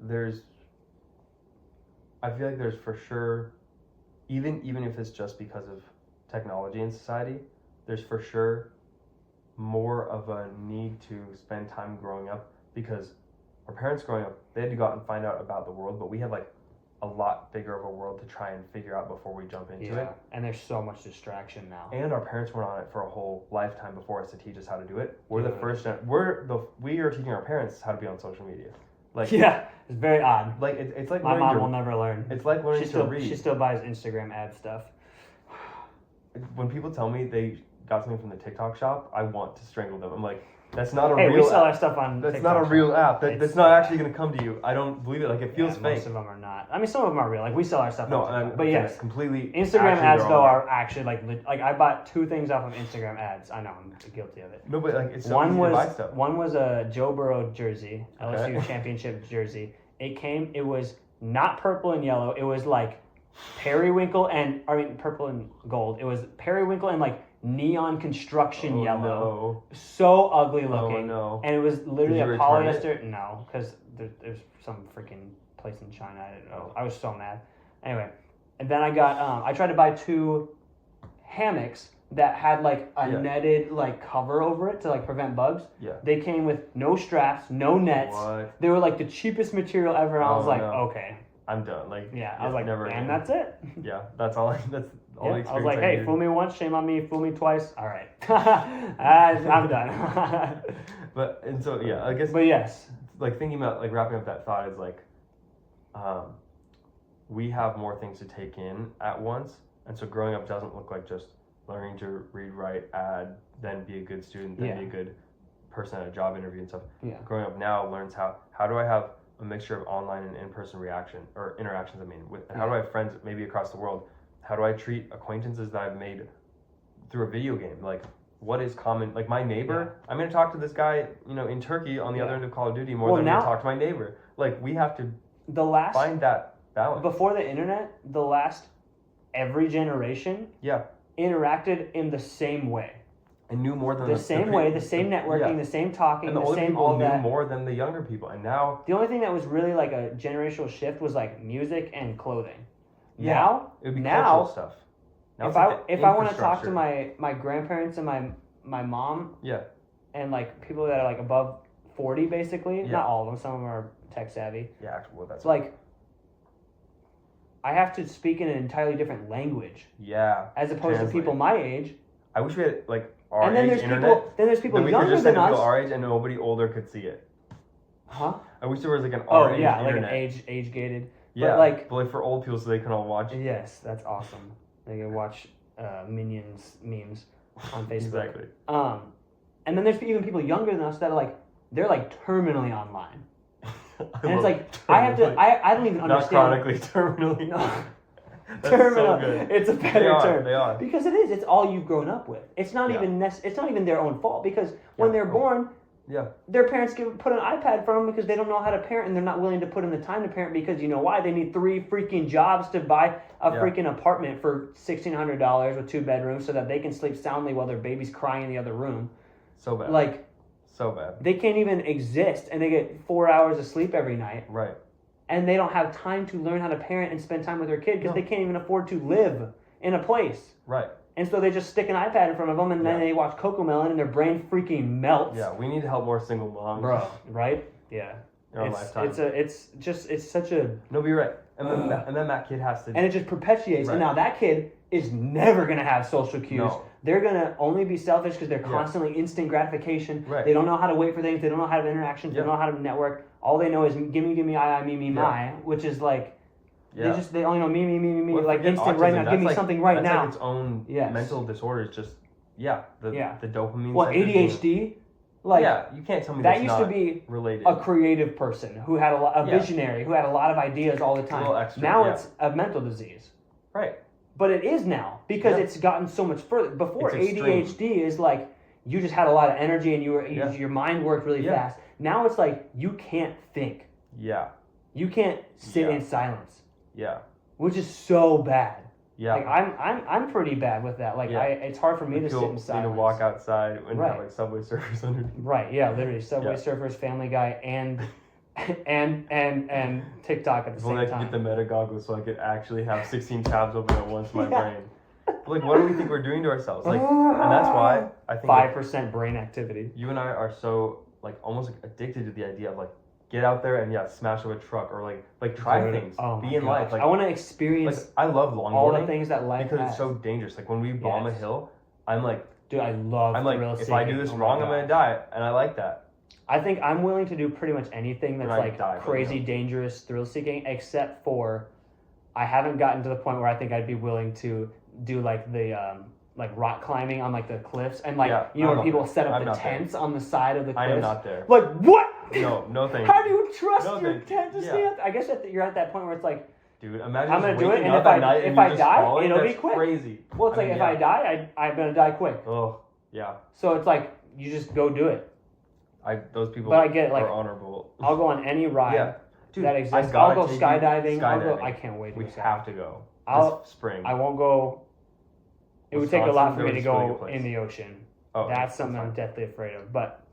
I feel like there's for sure, even if it's just because of technology in society, there's for sure more of a need to spend time growing up, because our parents growing up, they had to go out and find out about the world, but we had like a lot bigger of a world to try and figure out before we jump into it. And there's so much distraction now. And our parents went on it for a whole lifetime before us to teach us how to do it. We are teaching our parents how to be on social media. Like it's very odd. Like it's like my mom will never learn. It's like learning to read. She still buys Instagram ad stuff. When people tell me they got something from the TikTok shop, I want to strangle them. I'm like, that's not a real. Hey, we sell our stuff on. That's TikTok not a real app. That's not actually going to come to you. I don't believe it. Like it feels fake. Most of them are not. I mean, some of them are real. Like we sell our stuff. But yes, completely. Instagram ads though are actually like I bought 2 things off of Instagram ads. I know I'm guilty of it. No, but like it's so easy to buy stuff. One was a Joe Burrow jersey, LSU championship jersey. It was not purple and yellow. It was like purple and gold. It was periwinkle and like neon construction yellow. No. So ugly looking. Oh, no. And it was literally Did you a return polyester. No, because there's some freaking place in China. I didn't know. I was so mad. Anyway, and then I got I tried to buy 2 hammocks that had like a netted like cover over it to like prevent bugs. Yeah. They came with no straps, no nets. What? They were like the cheapest material ever, and I was like, okay. I'm done. Like I was like, never and again. that's it. Yeah, that's all. That's all the experience. I was like, hey, fool me once, shame on me. Fool me twice. All right, I'm done. I guess. But yes, like thinking about like wrapping up that thought is like, we have more things to take in at once, and so growing up doesn't look like just learning to read, write, add, then be a good student, then be a good person at a job interview and stuff. Yeah. Growing up now learns how do I have a mixture of online and in-person interactions. I mean, with how do I have friends maybe across the world? How do I treat acquaintances that I've made through a video game? Like what is common. Like my neighbor, I'm going to talk to this guy, you know, in Turkey on the other end of Call of Duty more than I'm going to talk to my neighbor. Like we have to find that balance. Before the internet, every generation interacted in the same way. And knew more than the same way, the same networking, the same talking, and the older same people all knew that. More than the younger people. And now the only thing that was really like a generational shift was like music and clothing. Yeah, now it would be cultural stuff. Now if I want to talk to my grandparents and my mom, and like people that are like above 40 basically, not all of them, some of them are tech savvy. Yeah, well, that's like I have to speak in an entirely different language. Yeah. As opposed to people my age. I wish we had like our and then age there's internet. Then there's people then younger we could just than send us. People our age and nobody older could see it. Huh? I wish there was like an our age internet. like an age gated. Yeah, but like for old people so they can all watch. Yes, that's awesome. They can watch Minions memes on Facebook. Exactly. And then there's even people younger than us that are like they're like terminally online. And it's like I don't even understand. Not chronically, terminally. No. That's terminal. So good. It's a better term. They are. Because it is. It's all you've grown up with. It's not even it's not even their own fault because when they're born, their parents put an iPad for them because they don't know how to parent and they're not willing to put in the time to parent because you know why? They need 3 freaking jobs to buy a freaking apartment for $1,600 with 2 bedrooms so that they can sleep soundly while their baby's crying in the other room. So bad. Like so bad. They can't even exist and they get 4 hours of sleep every night. Right. And they don't have time to learn how to parent and spend time with their kid because they can't even afford to live in a place. Right. And so they just stick an iPad in front of them and then they watch Cocomelon and their brain freaking melts. Yeah, we need to help more single moms. Bro, right? Yeah. In our lifetime. It's such a... No, but you're right. And then that kid has to... And it just perpetuates. Right. And now that kid is never going to have social cues. No. They're going to only be selfish because they're constantly instant gratification. Right. They don't know how to wait for things. They don't know how to have interactions. They don't know how to network. All they know is gimme, I, me, my, which is like... Yeah. They only know me, well, like instant autism, right now. Give me like, something right now. Like its own mental disorder is just, the dopamine. Well, ADHD? Like, you can't tell me that used to be related. A creative person who had a visionary, who had a lot of ideas all the time. Extra, now it's a mental disease. Right. But it is now because it's gotten so much further. Before, ADHD is like you just had a lot of energy and your mind worked really fast. Now it's like you can't think. Yeah. You can't sit in silence. Yeah. Which is so bad. Yeah. Like I'm pretty bad with that. Like it's hard for me to sit in silence. Need to walk outside and have like Subway Surfers under. Right. Yeah. Literally, Subway Surfers, Family Guy, and TikTok at the same time. I can get the meta goggles so I could actually have 16 tabs open at once in my brain. But like, what do we think we're doing to ourselves? Like, and that's why I think 5% brain activity. You and I are so like almost like addicted to the idea of like. Get out there and smash up a truck or like try things. Be in life. Like I want to experience. Like, I love longboarding. All the things that life because has. it's so dangerous. Like when we bomb a hill, I'm like, dude, I love. I'm like, if I do this wrong, I'm gonna die, and I like that. I think I'm willing to do pretty much anything that's like crazy, dangerous, thrill-seeking, except for I haven't gotten to the point where I think I'd be willing to do like the like rock climbing on like the cliffs and like you know where people set up the tents on the side of the cliffs. I am not there. Like what? No thank you. How do you trust your tent to stay up? I guess you're at that point where it's like, dude, imagine I'm gonna do it, and if I die, it'll be quick. Crazy. Well, it's like if I die, I'm gonna die quick. Oh, yeah. So it's like you just go do it. Those people. But I get it, like, are honorable. I'll go on any ride Dude, that exists. I'll go skydiving. I can't wait. We have to go. This spring. I won't go. It would take a lot for me to go in the ocean. Oh, that's something I'm deathly afraid of. But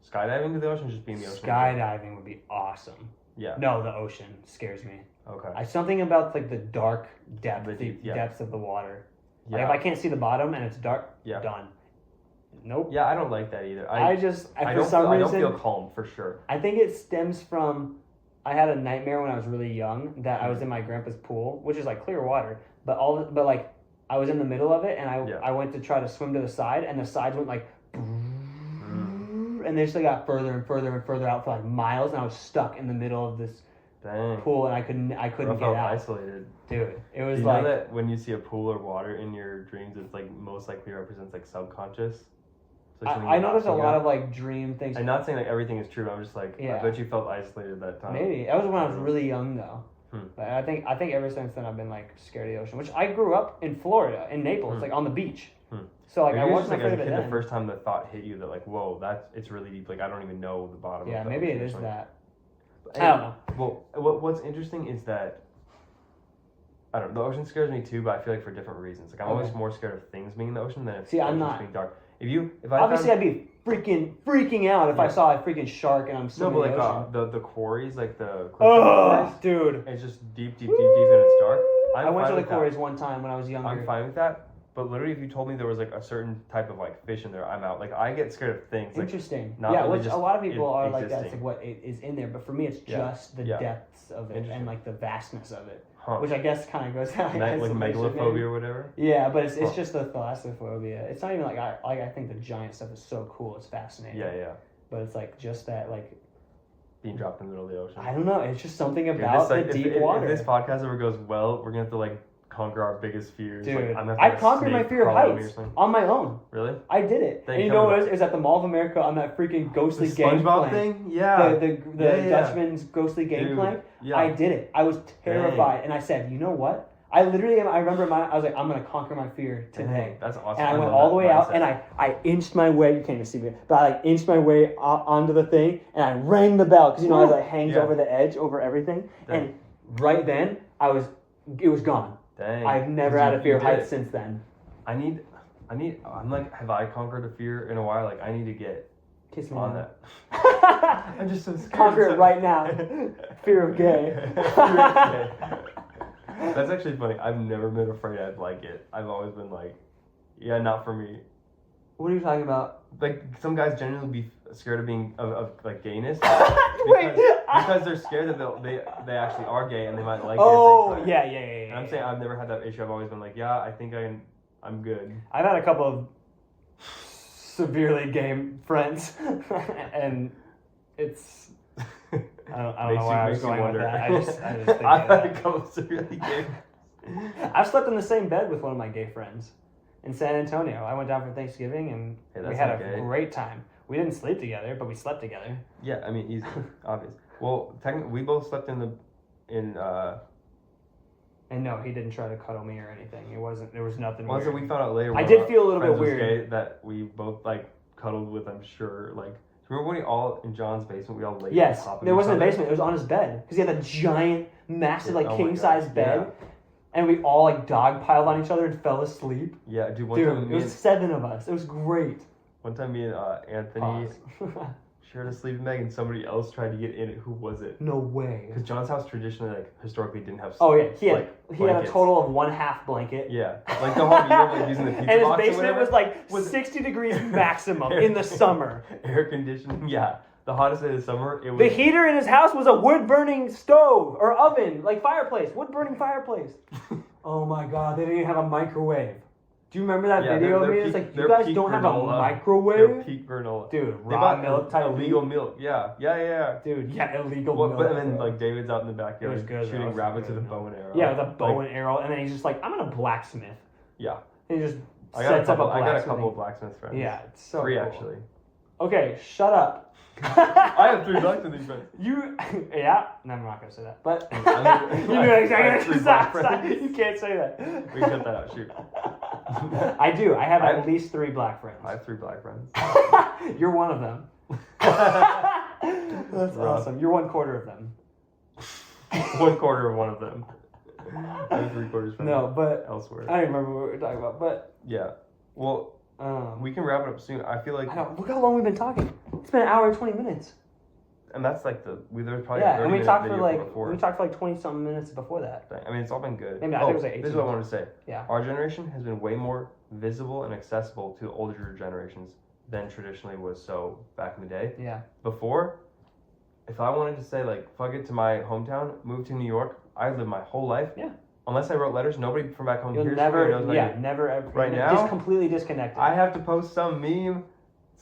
skydiving to the ocean, just being in the ocean. Skydiving would be awesome. Yeah. No, the ocean scares me. Okay. Something about like the dark depths of the water. Like if I can't see the bottom and it's dark, done. Nope. Yeah, I don't like that either. I don't feel calm for sure. I think it stems from I had a nightmare when I was really young that I was in my grandpa's pool, which is like clear water, but like I was in the middle of it and I went to try to swim to the side and the sides went like and they just got further and further and further out for like miles and I was stuck in the middle of this pool and I couldn't get out. Isolated. Dude, it was you know that when you see a pool or water in your dreams, it's like most likely represents like subconscious. So I know there's a lot of like dream things. I'm not saying like everything is true. I'm just like I bet you felt isolated at that time. Maybe that was when I was really young though. But I think ever since then I've been like scared of the ocean. Which I grew up in Florida, in Naples, like on the beach. So like I Maybe wasn't just, afraid as of a it kid, then. the first time the thought hit you that like, whoa, it's really deep. Like I don't even know the bottom. Yeah, of the maybe it ocean or is something. that. And, I don't know. Well, what's interesting is that I don't know. The ocean scares me too, but I feel like for different reasons. Like I'm always more scared of things being in the ocean than if See, the I'm ocean's not. being dark. If I Obviously, found, I'd be freaking out if I saw a freaking shark and I'm no, swimming but in the ocean. the quarries, like the Oh, quarries, dude. it's just deep, and it's dark. I went to the with quarries that. one time when I was younger. I'm fine with that. But literally, if you told me there was like a certain type of like fish in there, I'm out. Like I get scared of things. Like, Interesting. not Yeah, really which just a lot of people are like existing. that's like what is in there, but for me, it's just the depths of it and like the vastness of it, which I guess kind of goes down like megalophobia or whatever. Yeah, but it's just the thalassophobia. It's not even like I think the giant stuff is so cool. It's fascinating. Yeah. But it's like just that like being dropped in the middle of the ocean. I don't know. It's just something about the deep water. If this podcast ever goes well, we're gonna have to like conquer our biggest fears. Dude, like, I conquered my fear of heights on my own. Really? I did it. And you know what it was? It was at the Mall of America on that freaking ghostly game SpongeBob plank. thing? Yeah. The Dutchman's ghostly game plank. Yeah. I did it. I was terrified. And I said, you know what? I literally, I remember I was like, I'm going to conquer my fear today. That's awesome. And I went all the way out and I inched my way, you can't even see me, but I like inched my way onto the thing and I rang the bell because you know how it like hangs over the edge over everything. Dang. And right then, it was gone. Dang. I've never had a fear of heights since then. I'm like, have I conquered a fear in a while? Like, I need to get Kiss me on that. I'm just so scared. Conquer it right now. Fear of gay. That's actually funny. I've never been afraid I'd like it. I've always been like, yeah, not for me. What are you talking about? Like, some guys genuinely be scared of being, of like, gayness. Because they're scared that they actually are gay and they might like it. Oh, yeah. And I'm saying I've never had that issue. I've always been like, yeah, I think I'm good. I've had a couple of severely gay friends, and it's I don't know why I was going with that. I just think I've had a couple of severely gay. I've slept in the same bed with one of my gay friends in San Antonio. I went down for Thanksgiving and we had a great time. We didn't sleep together, but we slept together. Yeah, I mean, easy, obvious. Well, technically, we both slept And no, he didn't try to cuddle me or anything. There was nothing weird. So we found out later. I did feel a little bit weird. Gay, that we both like cuddled with, I'm sure. Like, remember when we all in John's basement, we all laid on top of there wasn't a basement. It was on his bed because he had a giant, massive, king size bed, and we all like dog piled on each other and fell asleep. Yeah, dude. It was 7 of us. It was great. One time, me and Anthony shared a sleeping bag, and somebody else tried to get in it. Who was it? No way. Because John's house traditionally, like, historically didn't have. Oh yeah, he had a total of 1/2 blanket. Yeah, like the whole year, like using the pizza and box. And his basement was like 60 degrees maximum in the summer. Air conditioning. Yeah, the hottest day of the summer. It was. The heater in his house was a wood burning stove or oven, like fireplace, wood burning fireplace. Oh my God, they didn't even have a microwave. Do you remember that video of me? It's like, you guys don't have a microwave? They're peak granola. Dude, raw milk type illegal milk. Yeah. Dude, illegal milk. But then, like, David's out in the backyard shooting rabbits with a bow and arrow. Yeah, with a bow and arrow. And then he's just like, I'm going to blacksmith. Yeah. And he just I got a couple of blacksmith friends. Yeah, it's so 3, cool. actually. Okay, shut up. I have 3 blacksmithing friends. Yeah, no, I'm not gonna say that. But you knew exactly. Stop. You can't say that. We can cut that out. Shoot. I do. I have at least 3 black friends. I have 3 black friends. You're one of them. That's awesome. You're 1/4 of them. 1/4 of one of them. I have 3/4 from elsewhere. I don't remember what we were talking about, but yeah. Well. We can wrap it up soon. I feel like. Look how long we've been talking. It's been 1 hour and 20 minutes. And that's like there's probably and we talked for like 20-something minutes before that. I mean, it's all been good. Maybe I think it was like 18 this is what I wanted to say. Yeah. Our generation has been way more visible and accessible to older generations than traditionally was so back in the day. Yeah. Before, if I wanted to say like fuck it to my hometown, move to New York, I lived my whole life. Yeah. Unless I wrote letters, nobody from back home knows never ever. Right now, just completely disconnected. I have to post some meme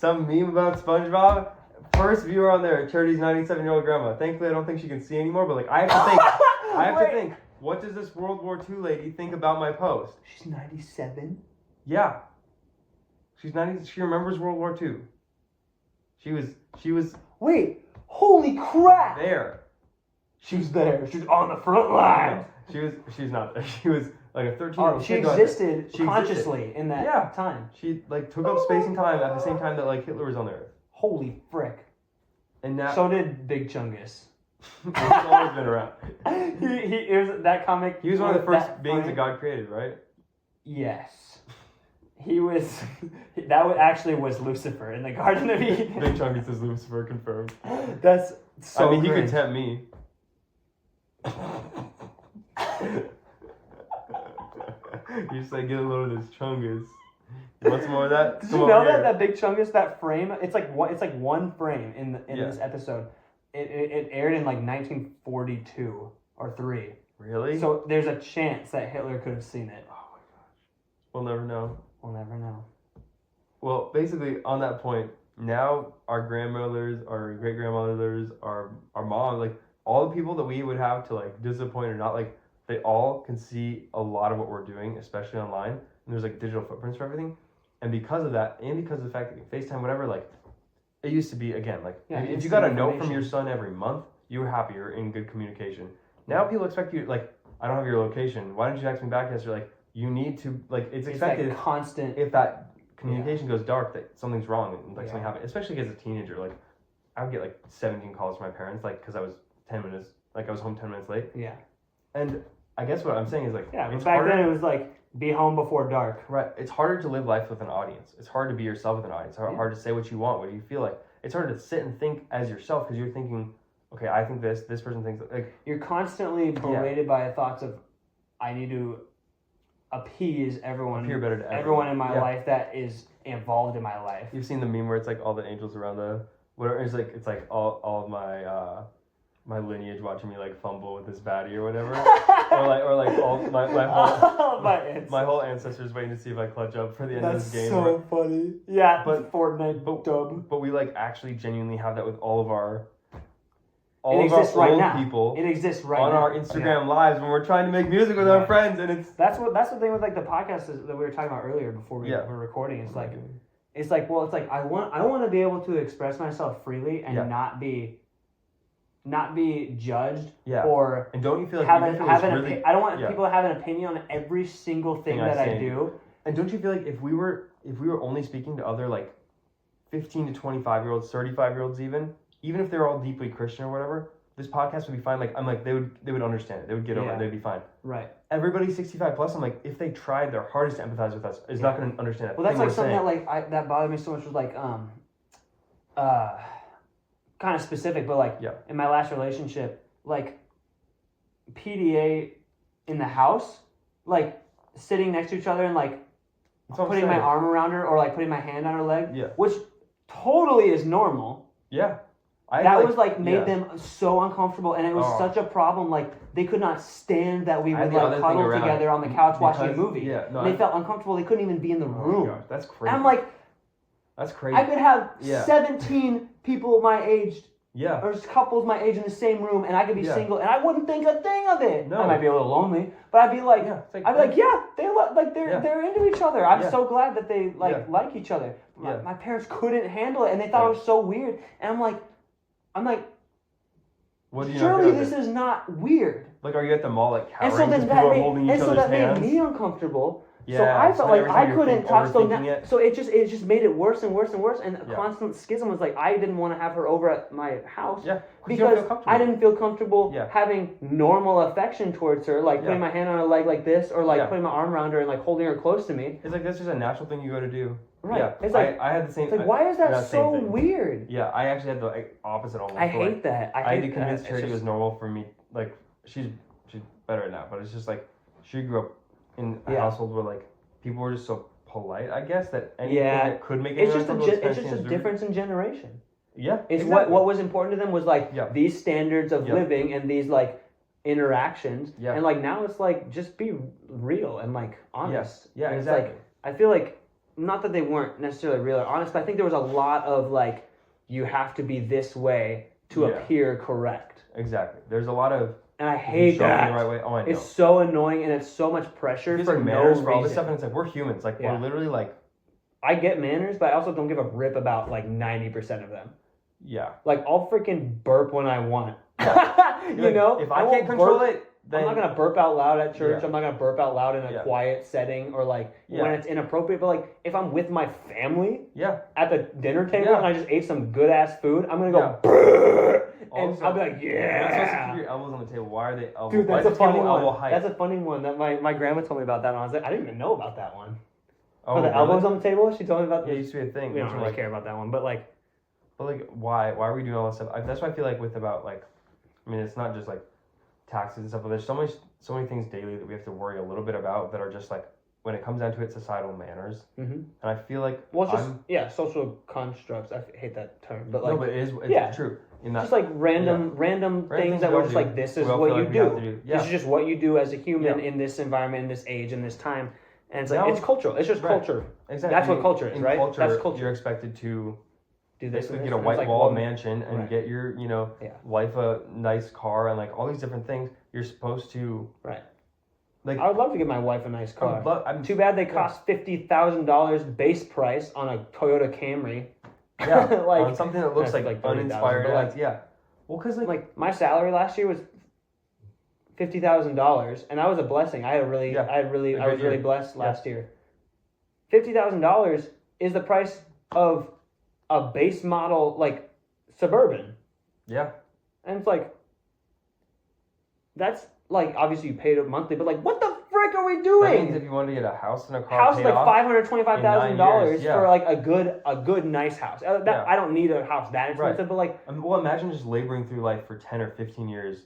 about SpongeBob. First viewer on there, Charity's 97-year-old grandma. Thankfully, I don't think she can see anymore. But like, I have to think. What does this World War II lady think about my post? She's 97. Yeah. She's 90. She remembers World War II. She was. Wait! Holy crap! There. She's there. She's on the front line. She's not there. She was like a 13-year-old She kid. existed She consciously in that time. She like took up space and time at the same time that like Hitler was on the earth. Holy frick. And now So did Big Chungus. he's always been around. It was that comic. He was one of the first beings that God created, right? Yes. He was. Actually was Lucifer in the Garden of Eden. Big Chungus is Lucifer confirmed. That's so. I mean, cringe. he could tempt me. You just like get a load of this Chungus. You want some more of that? Did you know that Big Chungus, that frame? It's like one frame in this episode. It aired in like 1942 or 3. Really? So there's a chance that Hitler could have seen it. Oh my gosh. We'll never know. We'll never know. Well, basically, on that point, now our grandmothers, our great grandmothers, our mom, like all the people that we would have to like disappoint or not, like they all can see a lot of what we're doing, especially online. And there's like digital footprints for everything. And because of that, and because of the fact that you FaceTime, whatever, like it used to be, again, like if you got a note from your son every month, you were happy, you're in good communication. Now people expect you, like, I don't have your location. Why didn't you text me back yesterday? Like, you need to, like, it's expected. Like constant. If that communication goes dark, that something's wrong and like something happened. Especially as a teenager, like I would get like 17 calls from my parents, like because I was 10 minutes, like I was home 10 minutes late. Yeah. And I guess what I'm saying is like, but it's back harder, then it was like be home before dark. Right. It's harder to live life with an audience. It's hard to be yourself with an audience. It's hard to say what you want, what do you feel like. It's hard to sit and think as yourself because you're thinking, okay, I think this person thinks like. You're constantly berated by thoughts of, I need to appease everyone. Appear better to everyone in my life that is involved in my life. You've seen the meme where it's like all the angels around the whatever. It's like all of my my lineage watching me like fumble with this baddie or whatever, or like all my whole ancestors waiting to see if I clutch up for the end of this game. That's so funny. Yeah, but Fortnite dub. But we like actually genuinely have that with all of our. It exists right now. People it exists right on now. our Instagram lives when we're trying to make music with our friends, and that's the thing with like the podcast that we were talking about earlier before we were recording. It's like I want to be able to express myself freely and not be judged or and don't you feel like I don't want people to have an opinion on every single thing that I do. And don't you feel like if we were only speaking to other like 15 to 25-year-olds, 35-year-olds even if they're all deeply Christian or whatever, this podcast would be fine. Like I'm like they would understand it. They would get over it. They'd be fine. Right. Everybody 65 plus. I'm like if they tried their hardest to empathize with us, is not going to understand that. Well, that's like something that that bothered me so much was like kind of specific, but like in my last relationship, like PDA in the house, like sitting next to each other and like putting my arm around her or like putting my hand on her leg, which totally is normal. Yeah. That made them so uncomfortable, and it was such a problem. Like they could not stand that we would like cuddle together on the couch watching a movie. They felt uncomfortable. They couldn't even be in the room. Gosh, that's crazy. And I'm like, that's crazy. I could have 17 people my age, or couples my age in the same room, and I could be single, and I wouldn't think a thing of it. No. I might be a little lonely, but I'd be like, they're into each other. I'm so glad that they like each other. My parents couldn't handle it, and they thought it was so weird. And I'm like, surely this is not weird. Like, are you at the mall like cowering? And so that made me uncomfortable. Yeah, so I felt like I couldn't talk. So it just made it worse and worse and worse. And a constant schism was like I didn't want to have her over at my house because I didn't feel comfortable having normal affection towards her, like putting my hand on her leg like this, or like putting my arm around her and like holding her close to me. It's like that's just a natural thing you go to do. Right. Yeah. It's like I had the same. It's like why is that so weird? Yeah, I actually had the opposite almost. I hate that. I had to convince Charity it was normal for me. Like she's better at that, but it's just like she grew up in a household where like people were just so polite. I guess that anything that could make it. It's just a difference in generation. Yeah. It's exactly. what was important to them was like these standards of living and these like interactions. Yeah. And like now it's like just be real and like honest. Yeah. And exactly. It's like I feel like. Not that they weren't necessarily real or honest, but I think there was a lot of like, you have to be this way to appear correct. Exactly. There's a lot of. And I hate that. The right way. Oh, I know. It's so annoying and it's so much pressure for no reason. For all this stuff, and it's like we're humans. Like we're literally like. I get manners, but I also don't give a rip about like 90% of them. Yeah. Like I'll freaking burp when I want. you know, if I can't control it, then, I'm not gonna burp out loud at church. Yeah. I'm not gonna burp out loud in a Yeah. quiet setting or like Yeah. when it's inappropriate. But like if I'm with my family yeah. at the dinner table Yeah. and I just ate some good ass food, I'm gonna go Yeah. "Brrr," and Also, I'll be like, You're not supposed to yeah. keep your elbows on the table. Why are they elbow? Dude, why that's is a the funny table elbow one. height? That's a funny one that my grandma told me about that, and I was like, I didn't even know about that one. Oh, For the really? elbows on the table, she told me about. Yeah, it used to be a thing. We don't which really like, care about that one, but like, why are we doing all this stuff? That's why I feel like with about like, I mean, it's not just like taxes and stuff, but there's so many things daily that we have to worry a little bit about that are just like, when it comes down to it, societal manners. mm-hmm. And I feel like Well, it's just social constructs. I hate that term, but like, no, but it's yeah. true. In that, just like random things that we we're all just do. like, this is We all what feel you like we have to do. Yeah. This is just what you do as a human Yeah. in this environment, in this age, in this time, and it's like Now- it's cultural. It's just Right. culture. Exactly. That's what culture is, In right? Culture, That's culture. You're expected to Do this basically and get this, a and white it's like, wall well, mansion and right. get your, Yeah. wife a nice car and like all these different things. You're supposed to Right. like. I would love to get my wife a nice car. I'm Too bad they cost $50,000 base price on a Toyota Camry. Yeah, like on something that looks that's like, like $30,000, uninspired. but, like- Yeah, well, because like my salary last year was $50,000, and that was a blessing. I was good really year. blessed last year. $50,000 is the price of a base model like Suburban, yeah, and it's like that's like obviously you paid it monthly, but like what the frick are we that doing? means if you wanted to get a house and a car, House is paid like off, $525,000 years, yeah. for like a good nice house. Yeah. I don't need a house that expensive, Right. but like well, imagine just laboring through life for 10 or 15 years.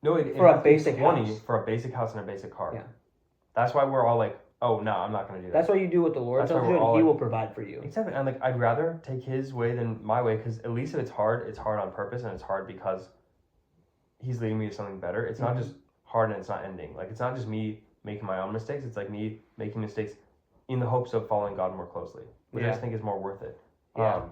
No, it For a has to be basic 20 house. for a basic house and a basic car. Yeah. That's why we're all like, oh no, I'm not going to do that. that's why you do what the Lord That's tells why you, we're and all He like- will provide for you. Exactly, and like I'd rather take his way than my way, because at least if it's hard on purpose, and it's hard because he's leading me to something better. It's not just hard and it's not ending. Like it's not just me making my own mistakes. It's like me making mistakes in the hopes of following God more closely, which I Yeah. just think is more worth it. Yeah.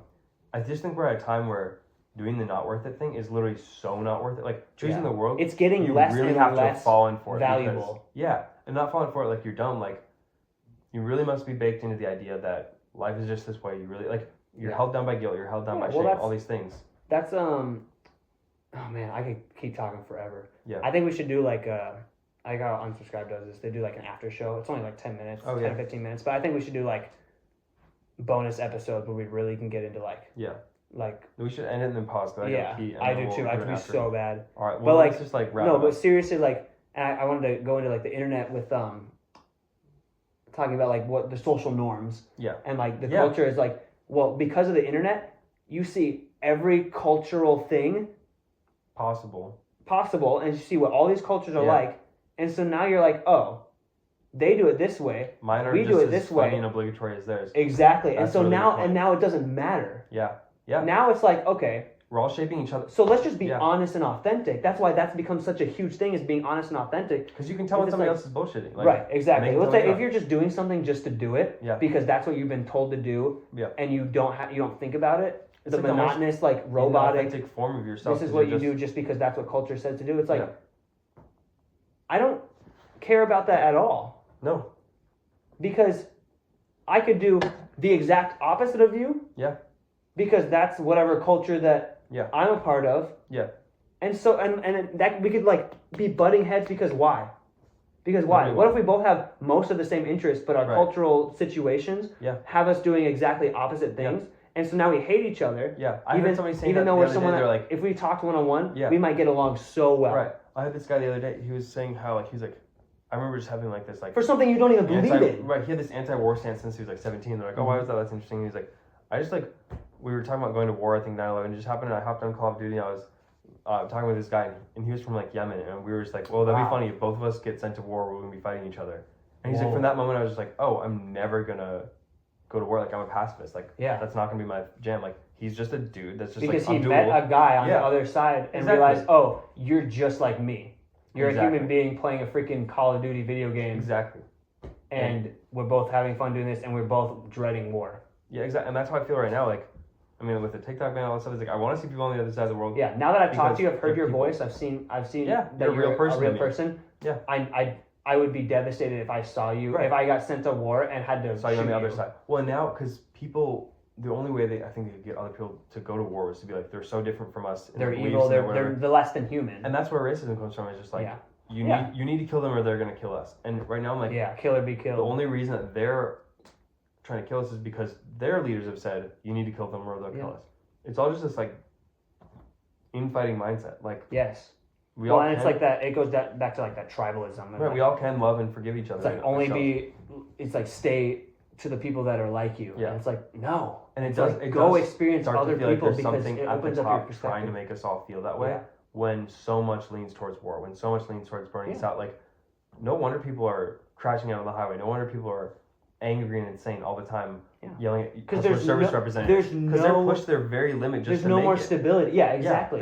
I just think we're at a time where doing the not worth it thing is literally so not worth it. Like choosing Yeah. the world, It's getting you less really and have to less have fallen for it. valuable. Because, yeah, and not falling for it like you're dumb. Like you really must be baked into the idea that life is just this way. You really like you're Yeah. held down by guilt. You're held down Yeah, by well, shame. that's- All these things. That's oh man, I could keep talking forever. Yeah. I think we should do like I got Unsubscribed does this. They do like an after show. It's only like 10 minutes, Oh, 10 yeah. 15 minutes, but I think we should do like bonus episodes where we really can get into like Yeah. like We should end it and then pause. 'Cause I yeah, gotta pee, and I then do we'll too. I do could it be after. so bad. All right. But, Well, like, let's just like wrap No, it but up. seriously, like, and I wanted to go into like the internet with talking about like what the social norms. Yeah. And like the Yeah. culture is like, well, because of the internet, you see every cultural thing Possible. possible, and you see what all these cultures are Yeah. like, and so now you're like, oh, they do it this way. Mine are We just do it as this funny way. and obligatory as theirs. Exactly. And That's so really the now point. now it doesn't matter. Yeah. Yeah. Now it's like, okay, We're all shaping each other. so let's just be Yeah. honest and authentic. That's why that's become such a huge thing, is being honest and authentic. Because you can tell when It's somebody like- else is bullshitting. Like, Right, exactly. make Let's something say if up. you're just doing something just to do it, Yeah. because that's what you've been told to do, Yeah. and you don't think about it. It's The like the most monotonous, like robotic. inauthentic form of yourself. This is 'cause what you're you do just because that's what culture says to do. It's like, Yeah. I don't care about that at all, No. because I could do the exact opposite of you. Yeah. Because that's whatever culture that Yeah. I'm a part of. Yeah. And so and that we could like be butting heads because why? Because why? Really What why? if we both have most of the same interests, but our Right. cultural situations Yeah. have us doing exactly opposite things, and so now we hate each other. Yeah. I even heard somebody saying even that though the we're other someone day, that, they're like, if we talked one on one, Yeah. we might get along so well. right. I had this guy the other day. He was saying how like he's like, I remember just having like this like For something you don't even believe in. Right, he had this anti-war stance since he was like 17. They're like, oh, why was that? That's interesting. And he's like, I just like, we were talking about going to war, I think 9/11. It just happened, and I hopped on Call of Duty, and I was talking with this guy, and he was from like Yemen, and we were just like, well, that'd Wow. be funny if both of us get sent to war, we're going to be fighting each other. And he's like, Whoa. from that moment, I was just like, oh, I'm never going to go to war. Like, I'm a pacifist. Like, Yeah. that's not going to be my jam. Like, he's just a dude that's just Because like, he I'm met dual. a guy on Yeah. the other side and Exactly. realized, oh, you're just like me. You're Exactly. a human being playing a freaking Call of Duty video game, Exactly. and we're both having fun doing this, and we're both dreading war. Yeah, exactly. And that's how I feel right now. Like, I mean, with the TikTok ban, all that stuff, it's like, I want to see people on the other side of the world. Yeah. Now that I've talked Because to you, I've heard they're your people. voice. I've seen Yeah, that you're a real person A real to me. person. Yeah. I would be devastated if I saw you, Right. if I got sent to war and had to Saw you on shoot the other side. Well, now, because people the only way I think they could get other people to go to war was to be like, they're so different from us. They're evil. They're less than human. And that's where racism comes from. Is just like, Yeah. you need to kill them or they're gonna kill us. And right now I'm like, kill or be killed. The only reason that they're trying to kill us is because their leaders have said you need to kill them or they'll kill us. It's all just this like infighting mindset. Like it's like that. It goes back to like that tribalism. Right. We all can love and forgive each other. It's like It's like stay to the people that are like you. Yeah. And it's like no. And go experience other people because something it opens up your perspective. Trying to make us all feel that way. Yeah. When so much leans towards war, when so much leans towards burning us out, like no wonder people are crashing out on the highway. No wonder people are angry and insane all the time, yelling at customer service representatives because they're pushed to their very limit. There's no more stability. Yeah, exactly.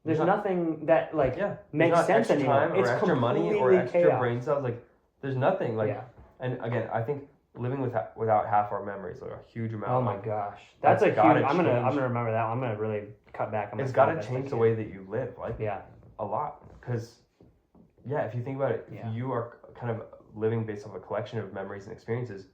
There's nothing that makes sense anymore. Time or extra money or extra brain cells. Like there's nothing. And again, I think living without half our memories, like a huge amount. Oh my gosh, that's a huge. I'm gonna remember that. I'm gonna really cut back on. It's got to change the way that you live. A lot because if you think about it, if you are kind of living based off a collection of memories and experiences,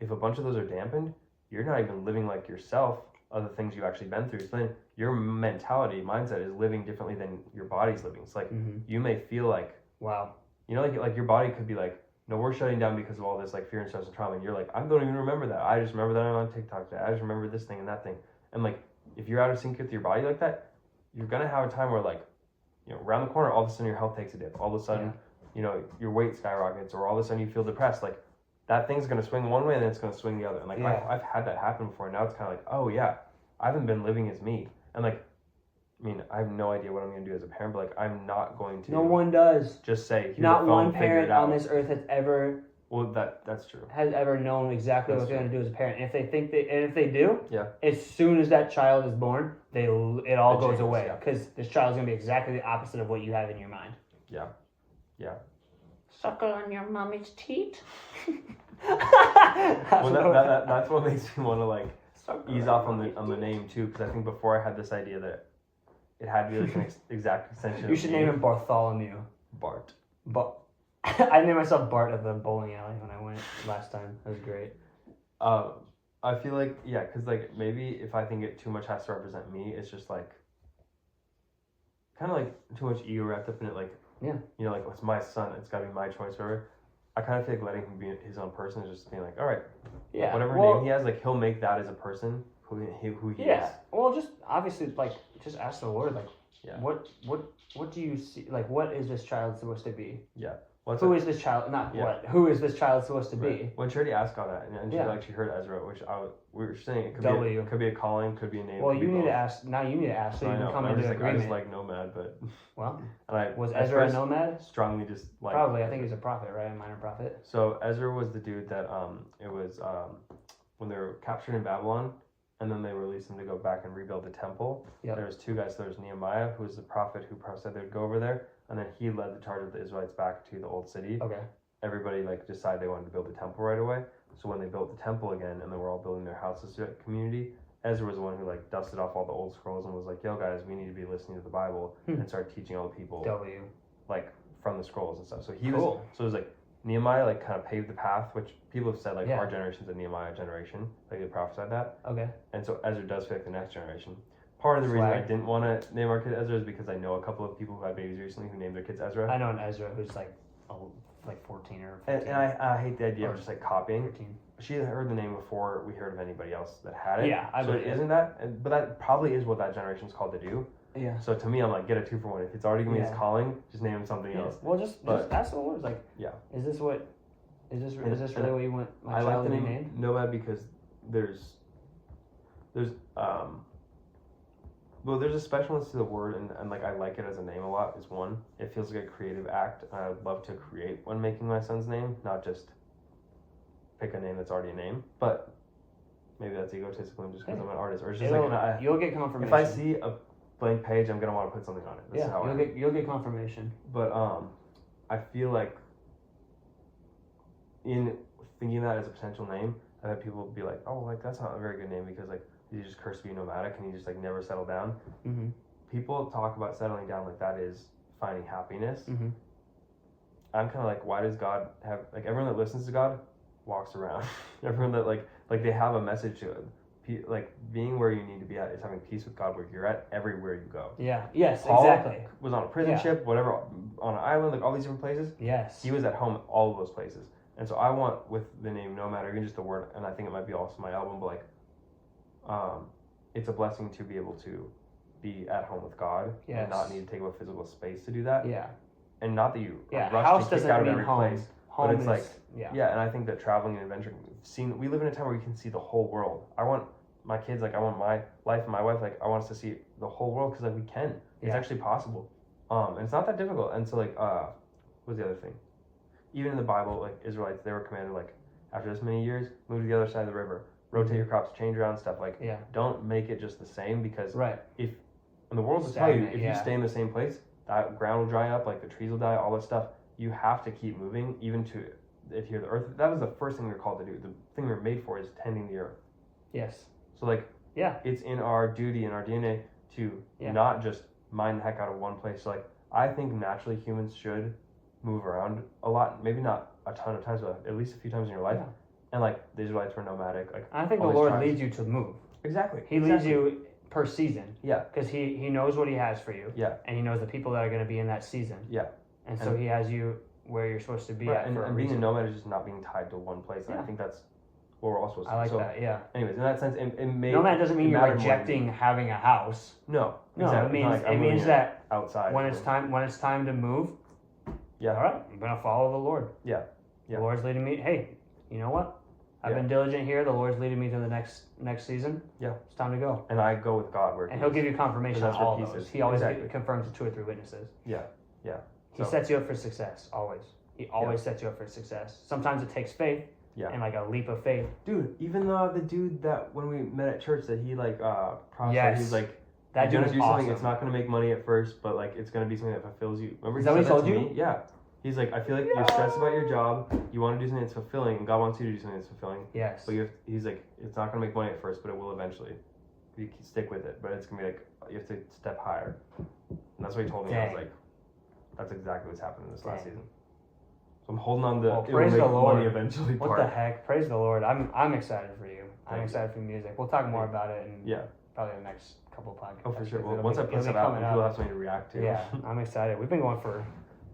if a bunch of those are dampened, you're not even living like yourself of the things you've actually been through. So then your mindset is living differently than your body's living. It's like you may feel like, wow, like your body could be like, no, we're shutting down because of all this like fear and stress and trauma. And you're like, I don't even remember that. I just remember that I'm on TikTok today. I just remember this thing and that thing. And like, if you're out of sync with your body like that, you're gonna have a time where like, around the corner, all of a sudden your health takes a dip. All of a sudden, your weight skyrockets, or all of a sudden you feel depressed. Like that thing's gonna swing one way and then it's gonna swing the other. And like I've had that happen before. Now it's kind of like, oh yeah, I haven't been living as me. And like, I mean, I have no idea what I'm gonna do as a parent, but like I'm not going to. No one does. Just say. Not one parent on this earth has ever. Well, that's true. Has ever known exactly what they're going to do as a parent. And if they do, as soon as that child is born, it all goes away because this child is going to be exactly the opposite of what you have in your mind. Yeah. Suckle on your mommy's teat. Well, that's what makes me want to like ease off on the name too, because I think before I had this idea that it had to be like an exact extension. You should name him Bartholomew. Bart. I named myself Bart at the bowling alley when I went last time. That was great. I feel like, because like maybe if I think it too much has to represent me, it's just like kind of like too much ego wrapped up in it. Like, like it's my son, it's got to be my choice, whatever. I kind of feel like letting him be his own person is just being like, all right, whatever name he has, like he'll make that as a person who he is. Well, just obviously like just ask the Lord, like, what do you see? Like, what is this child supposed to be? Yeah. Who is this child? Not what. Who is this child supposed to be? When Charity asked God that, and she heard Ezra, which we were saying it could be a calling, could be a name. Well, you need to ask. Now you need to ask so you can come into agreement. I just like NOMAD, but was Ezra a nomad? Strongly just like probably. I think he's a prophet, right? A minor prophet. So Ezra was the dude that it was when they were captured in Babylon, and then they released him to go back and rebuild the temple. Yep. There was two guys. There was Nehemiah, who was the prophet who said they'd go over there. And then he led the charge of the Israelites back to the old city. Okay. Everybody decided they wanted to build the temple right away. So when they built the temple again, and they were all building their houses to that community, Ezra was the one who dusted off all the old scrolls and was like, "Yo guys, we need to be listening to the Bible," and started teaching all the people from the scrolls and stuff. So he was. So it was Nehemiah kind of paved the path, which people have said our generation's a Nehemiah generation. They prophesied that. Okay. And so Ezra does feel like the next generation. Part of the reason I didn't want to name our kid Ezra is because I know a couple of people who had babies recently who named their kids Ezra. I know an Ezra who's 14 or 15. And I hate the idea of just copying. 13. She had heard the name before we heard of anybody else that had it. Yeah, so it isn't that, but that probably is what that generation's called to do. Yeah. So to me, I'm get a 2-for-1. If it's already gonna be his calling, just name him something else. Well, just ask the Lord. Is this really what you want my child to be named? NOMAD because there's well, there's a specialness to the word, and I like it as a name a lot, is one. It feels like a creative act. I would love to create when making my son's name, not just pick a name that's already a name. But maybe that's egotistical just because I'm an artist. Or it's just you'll get confirmation. If I see a blank page, I'm going to want to put something on it. That's how you'll get confirmation. But I feel like in thinking that as a potential name, I've had people be like, oh, that's not a very good name because you just curse to be nomadic and you just never settle down. Mm-hmm. People talk about settling down like that is finding happiness. Mm-hmm. I'm kind of why does God have everyone that listens to God walks around? Everyone that they have a message to it. like being where you need to be at is having peace with God where you're at everywhere you go. Yeah. Yes. Paul Exactly. was on a prison ship, whatever, on an island, like all these different places. Yes. He was at home at all of those places. And so I want, with the name Nomad, or even just the word, and I think it might be also my album, but like, it's a blessing to be able to be at home with God and not need to take up a physical space to do that. Yeah. And not that you Yeah. rush House to kick doesn't out of mean every home. place. Home But it's is, like, yeah. and I think that traveling and adventure, we live in a time where we can see the whole world. I want my kids, like I want my life and my wife, like I want us to see the whole world because like we can. It's actually possible. And it's not that difficult. And so like, what was the other thing? Even in the Bible, like Israelites, they were commanded like, after this many years, move to the other side of the river, rotate your crops, change around stuff. Like, don't make it just the same because if, and the world will tell you, if you stay in the same place, that ground will dry up, like the trees will die, all this stuff. You have to keep moving, even to adhere to the earth. That was the first thing we were called to do. The thing we were made for is tending the earth. Yes. So like, it's in our duty and our DNA to not just mine the heck out of one place. So like, I think naturally humans should move around a lot, maybe not a ton of times, but at least a few times in your life. And like the Israelites were nomadic. Like I think the Lord leads you to move. Exactly. He leads you per season. Yeah. Because he knows what he has for you. Yeah. And he knows the people that are going to be in that season. Yeah. And so he has you where you're supposed to be at. And being a nomad is just not being tied to one place. And I think that's what we're all supposed to do. I like that, yeah. Anyways, in that sense, it may... Nomad doesn't mean you're rejecting having a house. No. No, exactly. it means that outside when it's time to move, all right, I'm going to follow the Lord. Yeah. The Lord's leading me. Hey, you know what? I've been diligent here. The Lord's leading me to the next season. Yeah. It's time to go. And I go with God where he'll give you confirmation on all of those. He always confirms to 2 or 3 witnesses. Yeah. Yeah. He sets you up for success, always. He always sets you up for success. Sometimes it takes faith. Yeah. And like a leap of faith. Dude, even the dude that when we met at church that he like prophesied, he was like, that dude is do something, it's not gonna make money at first, but like it's gonna be something that fulfills you. Remember, is that what he told you? Me? Yeah. He's like, I feel like you're stressed about your job, you want to do something that's fulfilling, and God wants you to do something that's fulfilling. Yes. But he's like, it's not gonna make money at first, but it will eventually. You can stick with it, but it's gonna be like you have to step higher. And that's what he told me. I was like, that's exactly what's happened in this last season. So I'm holding on to praise the Lord. Money eventually. What the heck? Praise the Lord. I'm excited for you. I'm excited for music. We'll talk more about it in probably the next couple of podcasts. Oh, for sure. Well, once I put it out, people have something to react to. Yeah, I'm excited. We've been going for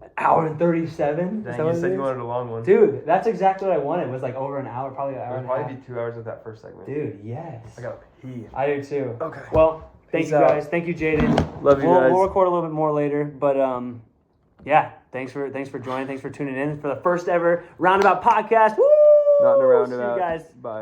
an hour and 37. Dang, you said you wanted a long one. Dude, that's exactly what I wanted. It was like over an hour, probably an hour and a half. It'll probably be 2 hours with that first segment. Dude, yes. I got pee. I do too. Okay. Well, thank you guys. Thank you, Jaden. Love you guys. We'll record a little bit more later, but yeah. Thanks for joining. Thanks for tuning in for the first ever Roundabout podcast. Woo! Not in a roundabout. See you guys. Bye.